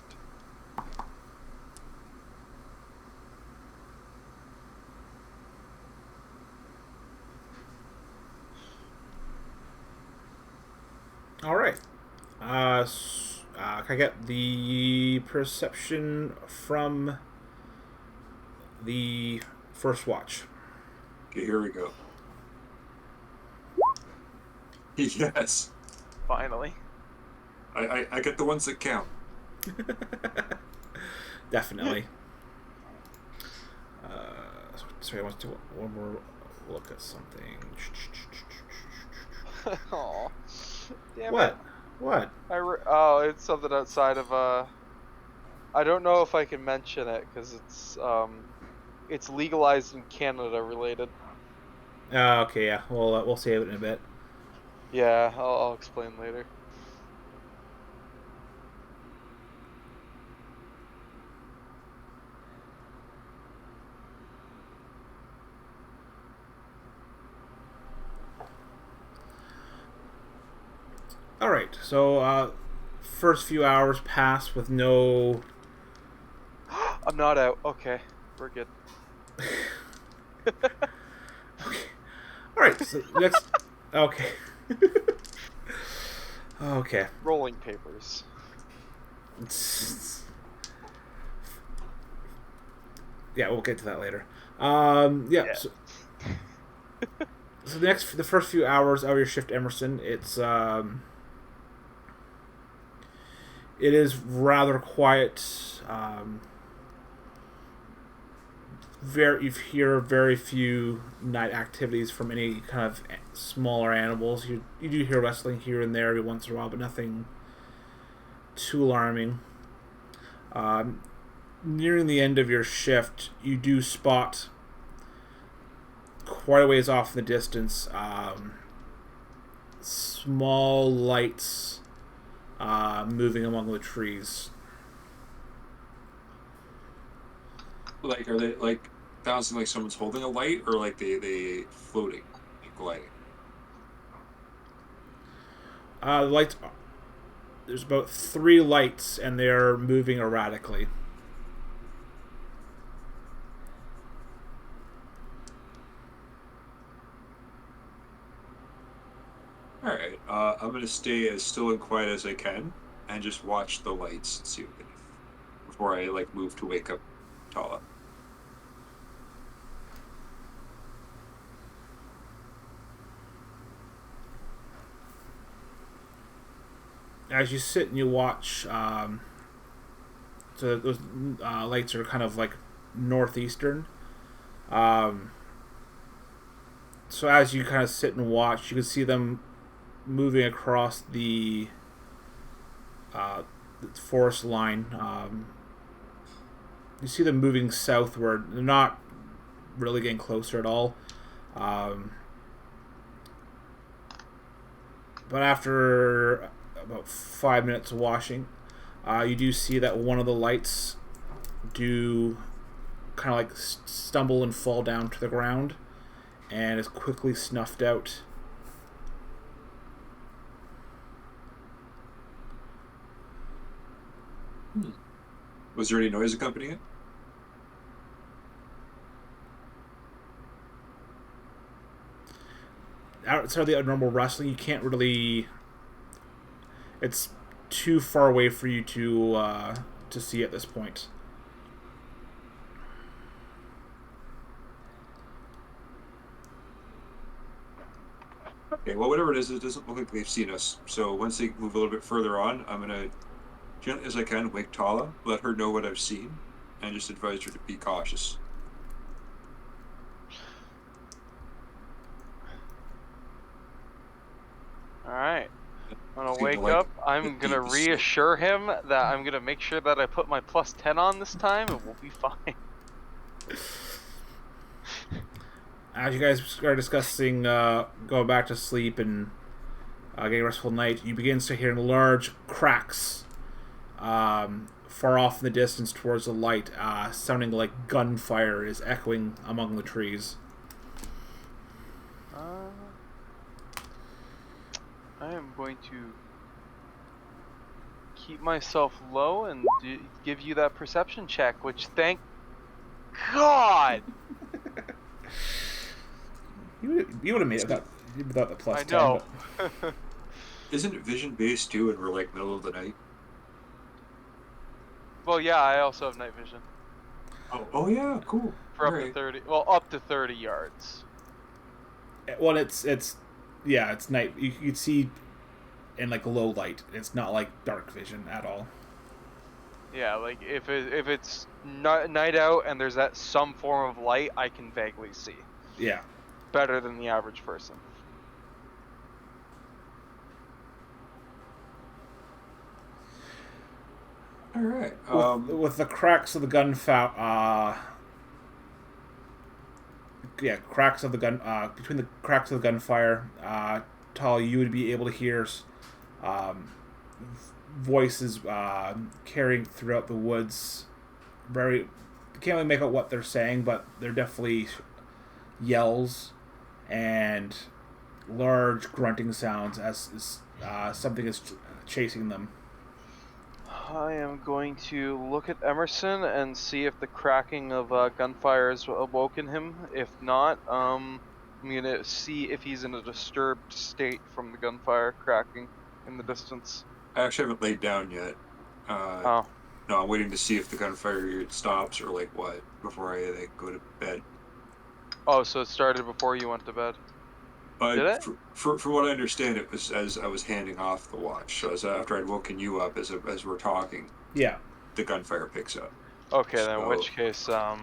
All right. Can I get the perception from the first watch? Okay, here we go. Yes. Finally. I get the ones that count. Definitely. Sorry, I want to do one more look at something. Aw. Damn What? it. What? Oh, it's something outside of I don't know if I can mention it because it's legalized in Canada related. Okay, yeah. We'll save it in a bit. Yeah, I'll explain later. All right. So, first few hours pass with no. I'm not out. Okay, we're good. Okay. All right. So next. Okay. Okay. Rolling papers. Yeah, we'll get to that later. Yeah. So the first few hours of your shift, Emerson, it is rather quiet. You hear very few night activities from any kind of smaller animals. You do hear rustling here and there every once in a while, but nothing too alarming. Nearing the end of your shift, you do spot quite a ways off in the distance small lights moving among the trees. Like, are they like bouncing like someone's holding a light, or like they floating, like gliding? The lights. There's about 3 lights, and they're moving erratically. All right. I'm gonna stay as still and quiet as I can, and just watch the lights and see what they do before I like move to wake up Tala. As you sit and you watch, so those lights are kind of like northeastern. So as you kind of sit and watch, you can see them moving across the forest line. You see them moving southward. They're not really getting closer at all. But after about 5 minutes of watching, you do see that one of the lights do kind of like stumble and fall down to the ground and is quickly snuffed out. Was there any noise accompanying it? Outside of the normal rustling, you can't really. It's too far away for you to to see at this point. Okay, well, whatever it doesn't look like they've seen us. So once they move a little bit further on, I'm gonna, gently as I can, wake Tala, let her know what I've seen, and just advise her to be cautious. All right. I'm gonna Seem to wake like up. I'm the gonna deep sleep. reassure him that I'm gonna make sure that I put my +10 on this time, and we'll be fine. As you guys are discussing going back to sleep and getting a restful night, you begin to hear large cracks far off in the distance towards the light, sounding like gunfire is echoing among the trees. I am going to keep myself low and give you that perception check, which, thank God! You would have made it without the plus I 10. know. But Isn't it vision based too, and we're like middle of the night? Well, yeah, I also have night vision Oh yeah, cool. for up to 30. Well, up to 30 yards. well, it's night. You can see in like low light. It's not like dark vision at all. Yeah, like if it's night out and there's that some form of light, I can vaguely see Yeah. better than the average person. All right. With the cracks of the cracks of the gun between the cracks of the gunfire, Tall, you would be able to hear voices carrying throughout the woods. Very, you can't really make out what they're saying, but they're definitely yells and large grunting sounds as something is chasing them. I am going to look at Emerson and see if the cracking of gunfire has awoken him. If not, I'm gonna see if he's in a disturbed state from the gunfire cracking in the distance. I actually haven't laid down yet. Oh, No, I'm waiting to see if the gunfire stops or like what before I like go to bed. oh, so it started before you went to bed. Did it? From what I understand, it was as I was handing off the watch. So as after I'd woken you up as we're talking, Yeah. the gunfire picks up. Okay, So, then in which case, yeah,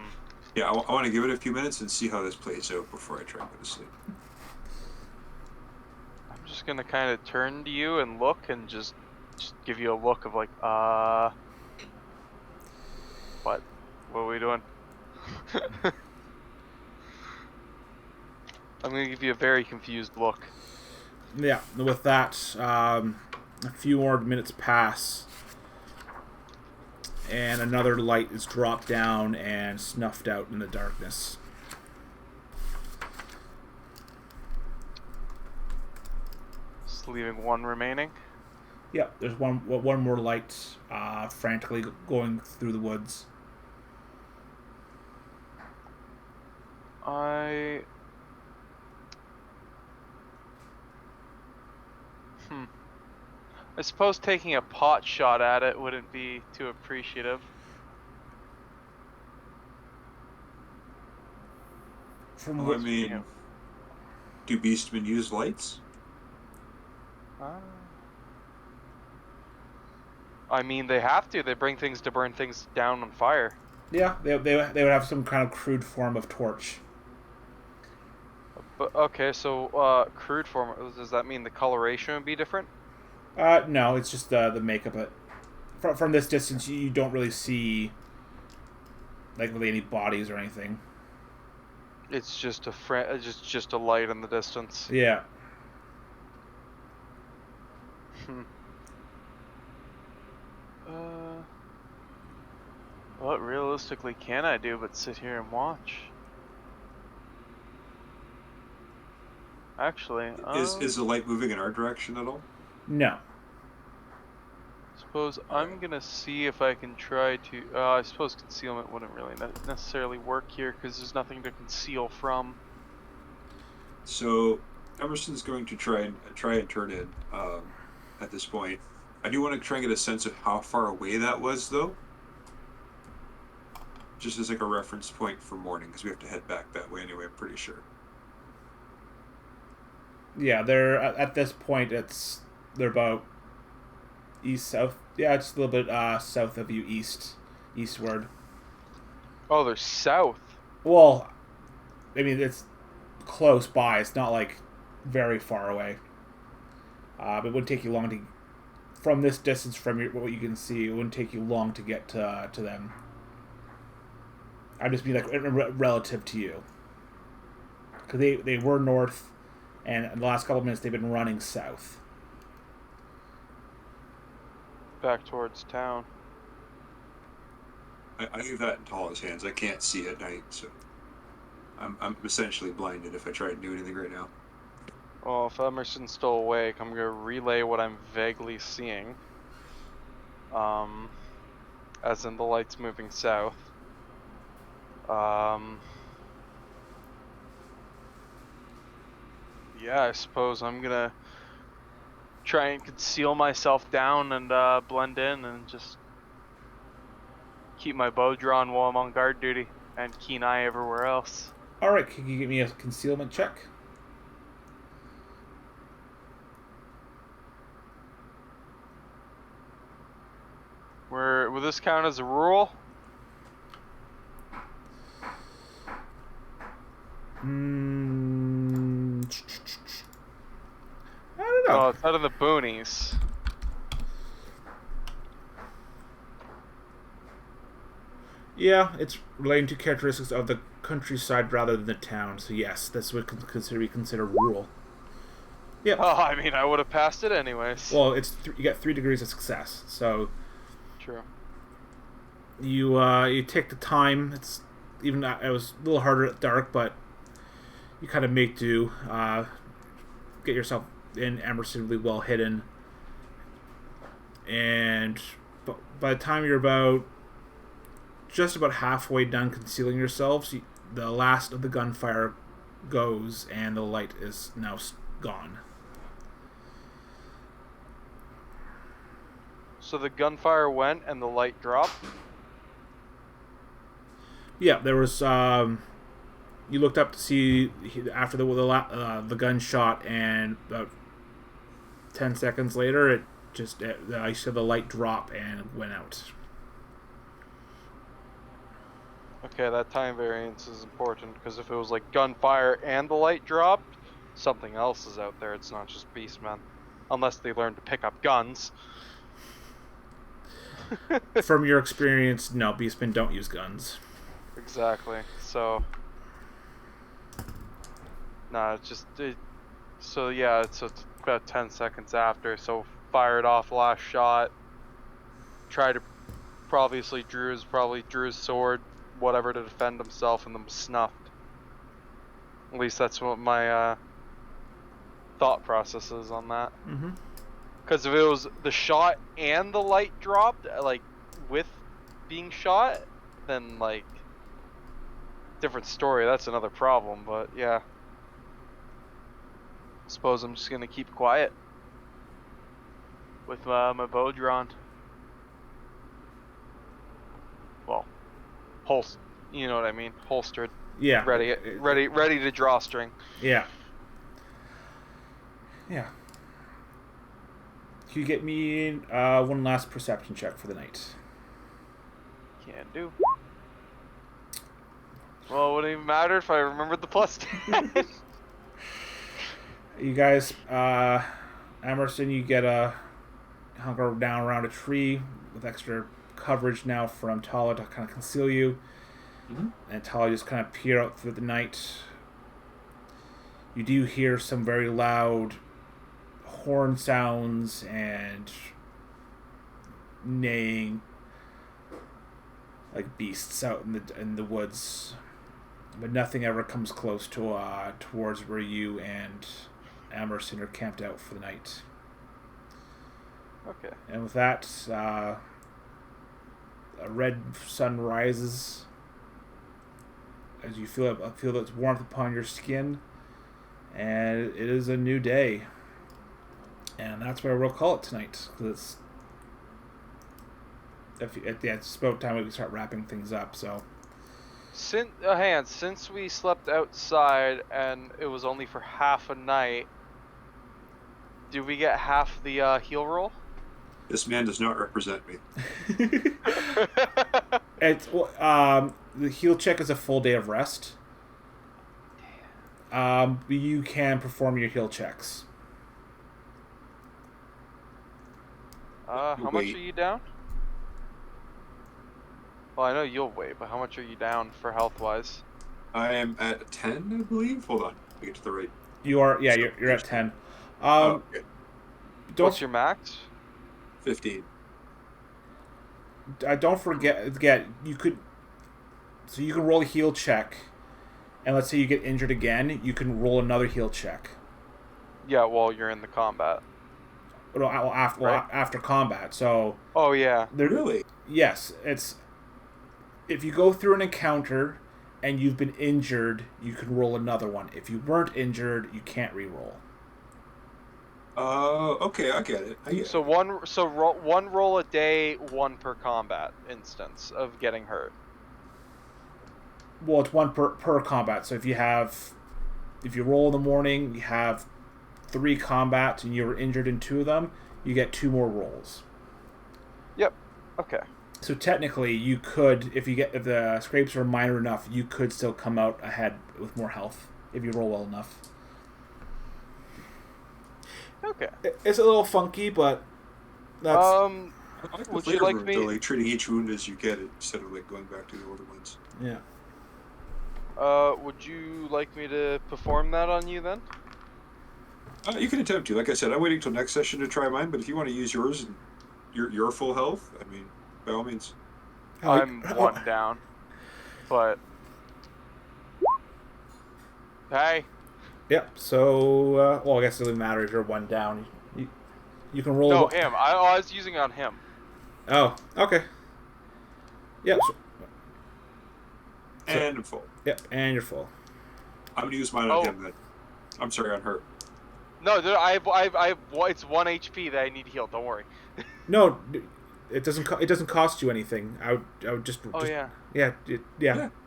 I want to give it a few minutes and see how this plays out before I try and go to sleep. I'm just gonna kind of turn to you and look and just give you a look of like, what are we doing? I'm gonna give you a very confused look. Yeah. With that, a few more minutes pass, and another light is dropped down and snuffed out in the darkness. Just leaving one remaining. Yeah, there's one more light frantically going through the woods. I suppose taking a pot shot at it wouldn't be too appreciative. From Well, I mean, do beastmen use lights? I mean, they have to. They bring things to burn things down on fire. Yeah, they would have some kind of crude form of torch. But okay, so crude form. Does that mean the coloration would be different? No, it's just the makeup. From this distance, you don't really see like really any bodies or anything. It's just just a light in the distance. Yeah. What realistically can I do but sit here and watch? Actually, Is the light moving in our direction at all? No. Suppose I'm gonna see if I can try to. I suppose concealment wouldn't really necessarily work here because there's nothing to conceal from. So Emerson's going to try and turn in at this point. I do want to try and get a sense of how far away that was, though. just as like a reference point for morning, because we have to head back that way anyway. I'm pretty sure. Yeah, they're at this point. They're about east south. Yeah, it's a little bit south of you, eastward. Oh, they're south. Well, I mean it's close by. It's not like very far away. But it wouldn't take you long to, from this distance from what you can see. It wouldn't take you long to get to them. I'd just be like relative to you, because they were north, and in the last couple of minutes they've been running south. Back towards town. I leave that in Tala's hands. I can't see at night, so I'm essentially blinded if I try to do anything right now. Well, if Emerson's still awake, I'm gonna relay what I'm vaguely seeing. As in the lights moving south. Yeah, I suppose I'm gonna try and conceal myself down and blend in and just keep my bow drawn while I'm on guard duty and keen eye everywhere else. All right, can you give me a concealment check? Will this count as a rule? I don't know. Oh, it's out of the boonies. Yeah, it's relating to characteristics of the countryside rather than the town. So yes, this would be considered rural. Yep. Oh, I mean, I would have passed it anyways. Well, you get 3 degrees of success. So True. you take the time. It was a little harder at dark, but you kind of make do. Get yourself in Emmerson really well hidden, and by the time you're just about halfway done concealing yourselves, the last of the gunfire goes, and the light is now gone. So the gunfire went and the light dropped? Yeah, there was. You looked up to see after the gun shot, and about 10 seconds later, I saw the light drop and it went out. Okay, that time variance is important, because if it was like gunfire and the light dropped, something else is out there. It's not just beastmen. Unless they learn to pick up guns. From your experience, no, beastmen don't use guns. Exactly. So... Nah, so it's about 10 seconds after, so fired off last shot. Tried to... Obviously drew his sword, whatever, to defend himself, and then was snuffed. At least that's what my thought process is on that. Mm-hmm. Because if it was the shot and the light dropped, like, with being shot, then, like, different story. That's another problem, but yeah. Suppose I'm just gonna keep quiet with my bow drawn. Well, you know what I mean, holstered. Yeah. Ready to draw string. Yeah. Yeah. Can you get me one last perception check for the night? Can do. Well, it wouldn't even matter if I remembered the plus 10. You guys, Emerson, you get a hunker down around a tree with extra coverage now from Tala to kind of conceal you. Mm-hmm. And Tala just kind of peer out through the night. You do hear some very loud horn sounds and neighing, like beasts out in the woods, but nothing ever comes close to towards where you and Emmerson are camped out for the night. Okay. And with that, a red sun rises as you feel its warmth upon your skin, and it is a new day. And that's where we'll call it tonight, because it's about time we start wrapping things up. So Since we slept outside and it was only for half a night, do we get half the heal roll? This man does not represent me. It's the heal check is a full day of rest. You can perform your heal checks. How much are you down? Well, I know you'll wait, but how much are you down for health-wise? I am at 10, I believe. Hold on, I get to the right. You are, yeah, you're at 10. Okay. What's your max? 15. Don't forget, you could. So you can roll a heal check, and let's say you get injured again, you can roll another heal check. Yeah, while you're in the combat. Well, after combat. So. Oh yeah. Really? Yes, it's. If you go through an encounter and you've been injured, you can roll another one. If you weren't injured, you can't re-roll. Okay, I get it. So one roll a day, one per combat instance of getting hurt. Well, it's one per combat. So if you roll in the morning, you have 3 combats and you were injured in 2 of them, you get 2 more rolls. Yep. Okay. So technically, you could, if the scrapes are minor enough, you could still come out ahead with more health if you roll well enough. Okay. It's a little funky, but that's. I like the Would you flavor like of me? it, though, like treating each wound as you get it instead of like going back to the older ones. Yeah. Would you like me to perform that on you then? You can attempt to. Like I said, I'm waiting till next session to try mine. But if you want to use yours and your full health, I mean, by all means. I'm 1 down, but hey. Yep. So, well, I guess it doesn't matter if you're 1 down. You can roll. No, him. I was using it on him. Oh, okay. Yep. And I'm full. Yep, and you're full. I'm gonna use mine on him then. I'm sorry, on her. No, it's 1 HP that I need healed. Don't worry. No, it doesn't cost you anything. I would just. Oh just, yeah.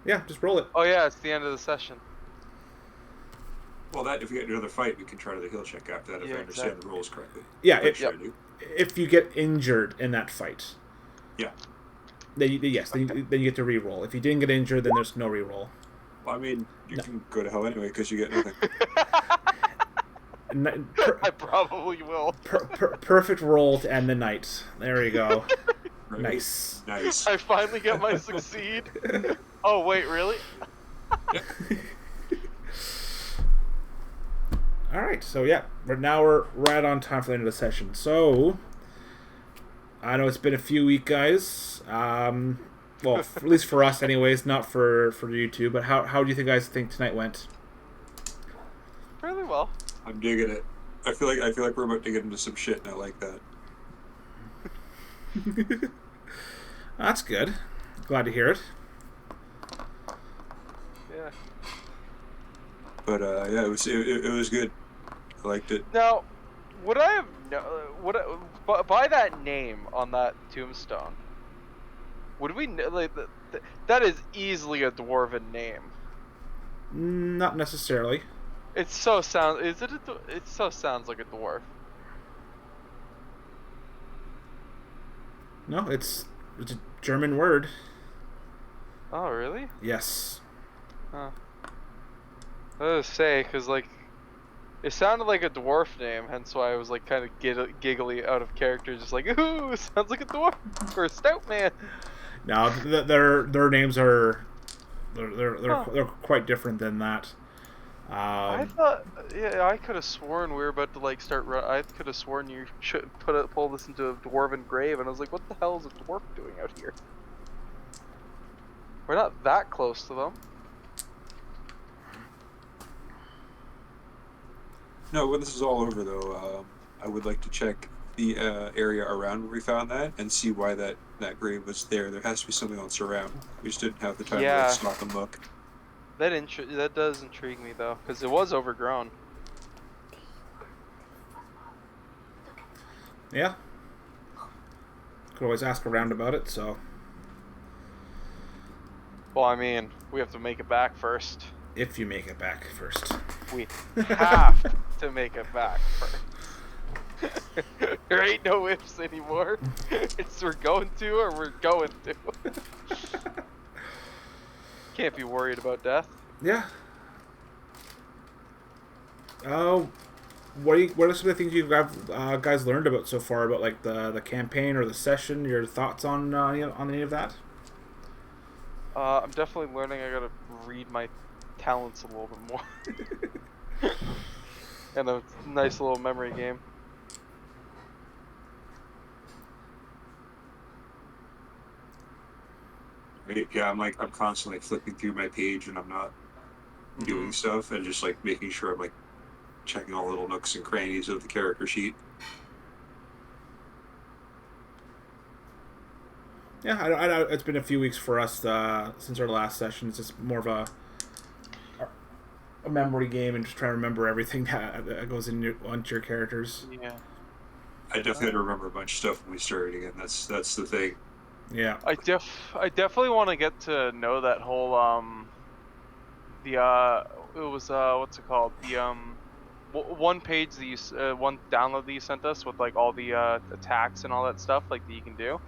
Yeah. Just roll it. Oh yeah, it's the end of the session. Well, that if we get another fight, we can try the heal check after that if I understand the rules correctly. Yeah, If if you get injured in that fight. Yeah. Then you get to re-roll. If you didn't get injured, then there's no re-roll. Well, I mean, you can go to hell anyway because you get nothing. I probably will. Perfect roll to end the night. There you go. Right. Nice. I finally get my succeed. Oh wait, really? All right, so yeah, we're right on time for the end of the session. So I know it's been a few weeks, guys. Well, at least for us, anyways, not for you two. But how do you guys think tonight went? Really well. I'm digging it. I feel like we're about to get into some shit, and I like that. That's good. Glad to hear it. Yeah. But yeah, it was good. I liked it. Now, would I have by that name on that tombstone? Would we like that is easily a dwarven name? Not necessarily. It so sounds. Is it? It so sounds like a dwarf. No, it's a German word. Oh really? Yes. Huh. I was say because like it sounded like a dwarf name, hence why I was like kind of giggly out of character, just like ooh, sounds like a dwarf or a stout man. No, their names are they're quite different than that. I thought, yeah, I could have sworn we were about to like start. I could have sworn you should pull this into a dwarven grave, and I was like, what the hell is a dwarf doing out here? We're not that close to them. No, when this is all over, though, I would like to check the area around where we found that and see why that grave was there. There has to be something else around. We just didn't have the time to like, stop and look. That does intrigue me though, because it was overgrown. Yeah. Could always ask around about it. So. Well, I mean, we have to make it back first. If you make it back first. We have to make it back first. There ain't no ifs anymore. It's we're going to or we're going to. Can't be worried about death. Yeah. Oh, what are some of the things you guys learned about so far about like the campaign or the session? Your thoughts on any of that? I'm definitely learning. I gotta read my talents a little bit more. And a nice little memory game. Right? Yeah, I'm constantly flipping through my page and I'm not doing stuff and just like making sure I'm like checking all the little nooks and crannies of the character sheet. Yeah, I know it's been a few weeks for us since our last session. It's just more of a memory game and just trying to remember everything that goes onto your characters. Yeah. I definitely had to remember a bunch of stuff when we started again. That's the thing. Yeah. I definitely want to get to know that whole it was what's it called, the one page that you one download that you sent us with like all the attacks and all that stuff like that you can do.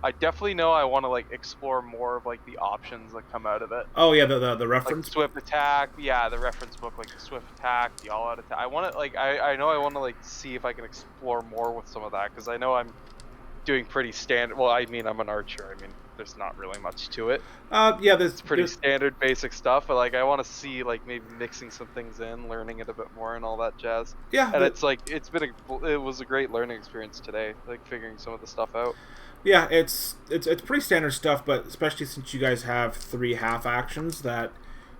I definitely know I want to like explore more of like the options that come out of it. Oh yeah, the Like reference. swift attack, yeah, the reference book, like the swift attack, the all out attack. I want to like I know I want to like see if I can explore more with some of that because I know I'm doing pretty standard. Well, I mean I'm an archer. I mean there's not really much to it. Yeah, It's pretty standard basic stuff, but like I want to see like maybe mixing some things in, learning it a bit more, and all that jazz. Yeah, And it's like it was a great learning experience today, like figuring some of the stuff out. yeah, it's pretty standard stuff, but especially since you guys have 3 half actions that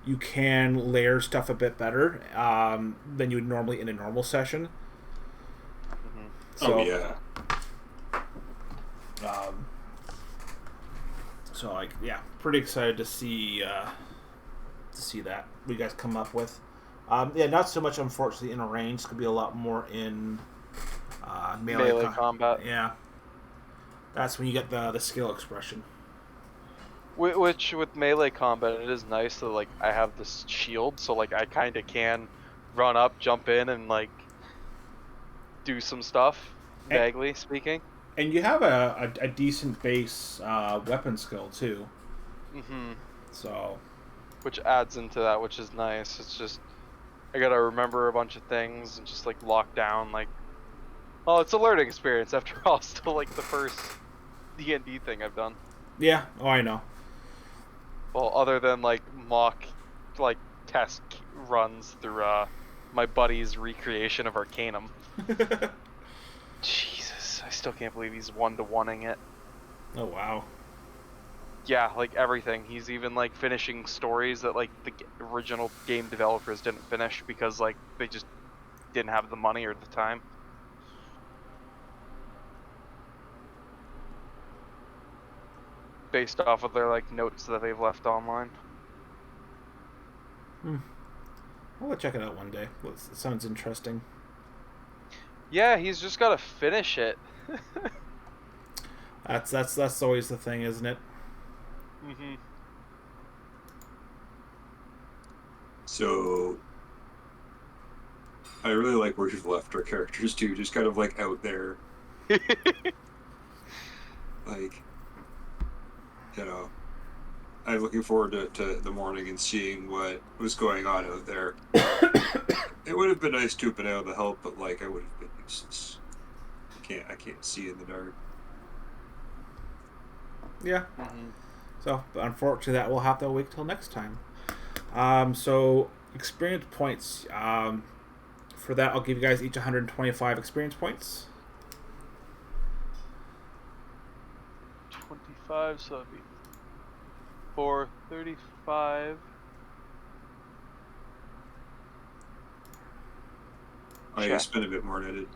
you can layer stuff a bit better than you would normally in a normal session. Mm-hmm. So, yeah. So like yeah, pretty excited to see that we guys come up with. Yeah, not so much unfortunately in a range. It's gonna be a lot more in melee combat. Yeah, that's when you get the skill expression. Which with melee combat, it is nice that like I have this shield, so like I kind of can run up, jump in, and like do some stuff. Vaguely speaking. And you have a decent base weapon skill too. Mm-hmm. So, which adds into that, which is nice. It's just I gotta remember a bunch of things and just like lock down like. Oh, it's a learning experience after all. Still like the first D&D thing I've done. Yeah. Oh, I know. Well, other than like mock, like test runs through my buddy's recreation of Arcanum. Jesus, I still can't believe he's 1-to-1ing it. Oh wow. Yeah, like everything. He's even like finishing stories that like the original game developers didn't finish because like they just didn't have the money or the time. Based off of their like notes that they've left online. I'll check it out one day. It sounds interesting. Yeah, he's just gotta finish it. That's always the thing, isn't it? Mm-hmm. So I really like where you've left our characters too, just kind of like out there. Like, you know, I'm looking forward to the morning and seeing what was going on out there. It would have been nice to have been able to help, but like I would have been useless. I can't see in the dark. Yeah. Mm-hmm. So, unfortunately, that will have to wait till next time. So, experience points. For that, I'll give you guys each 125 experience points. 25, so that'd be 435. Oh yeah, you spent a bit more than I did.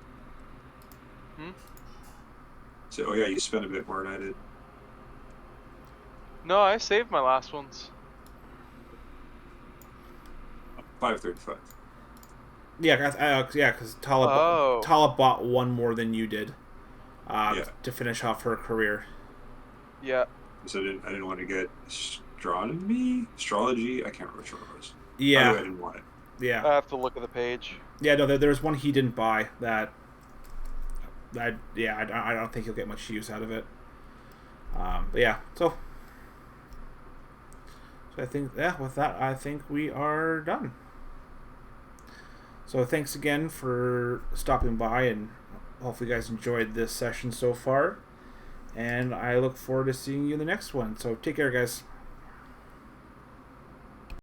So, oh yeah, you spent a bit more than I did. No, I saved my last ones. 535. Yeah, because Tala bought one more than you did to finish off her career. Yeah. So I didn't want to get astronomy, astrology. I can't remember which one it was. Either way, Yeah, I didn't want it. yeah, I have to look at the page. yeah. No, there's one he didn't buy that. I don't think he'll get much use out of it. But yeah, so I think with that, I think we are done. So thanks again for stopping by, and hopefully you guys enjoyed this session so far. And I look forward to seeing you in the next one. So take care, guys.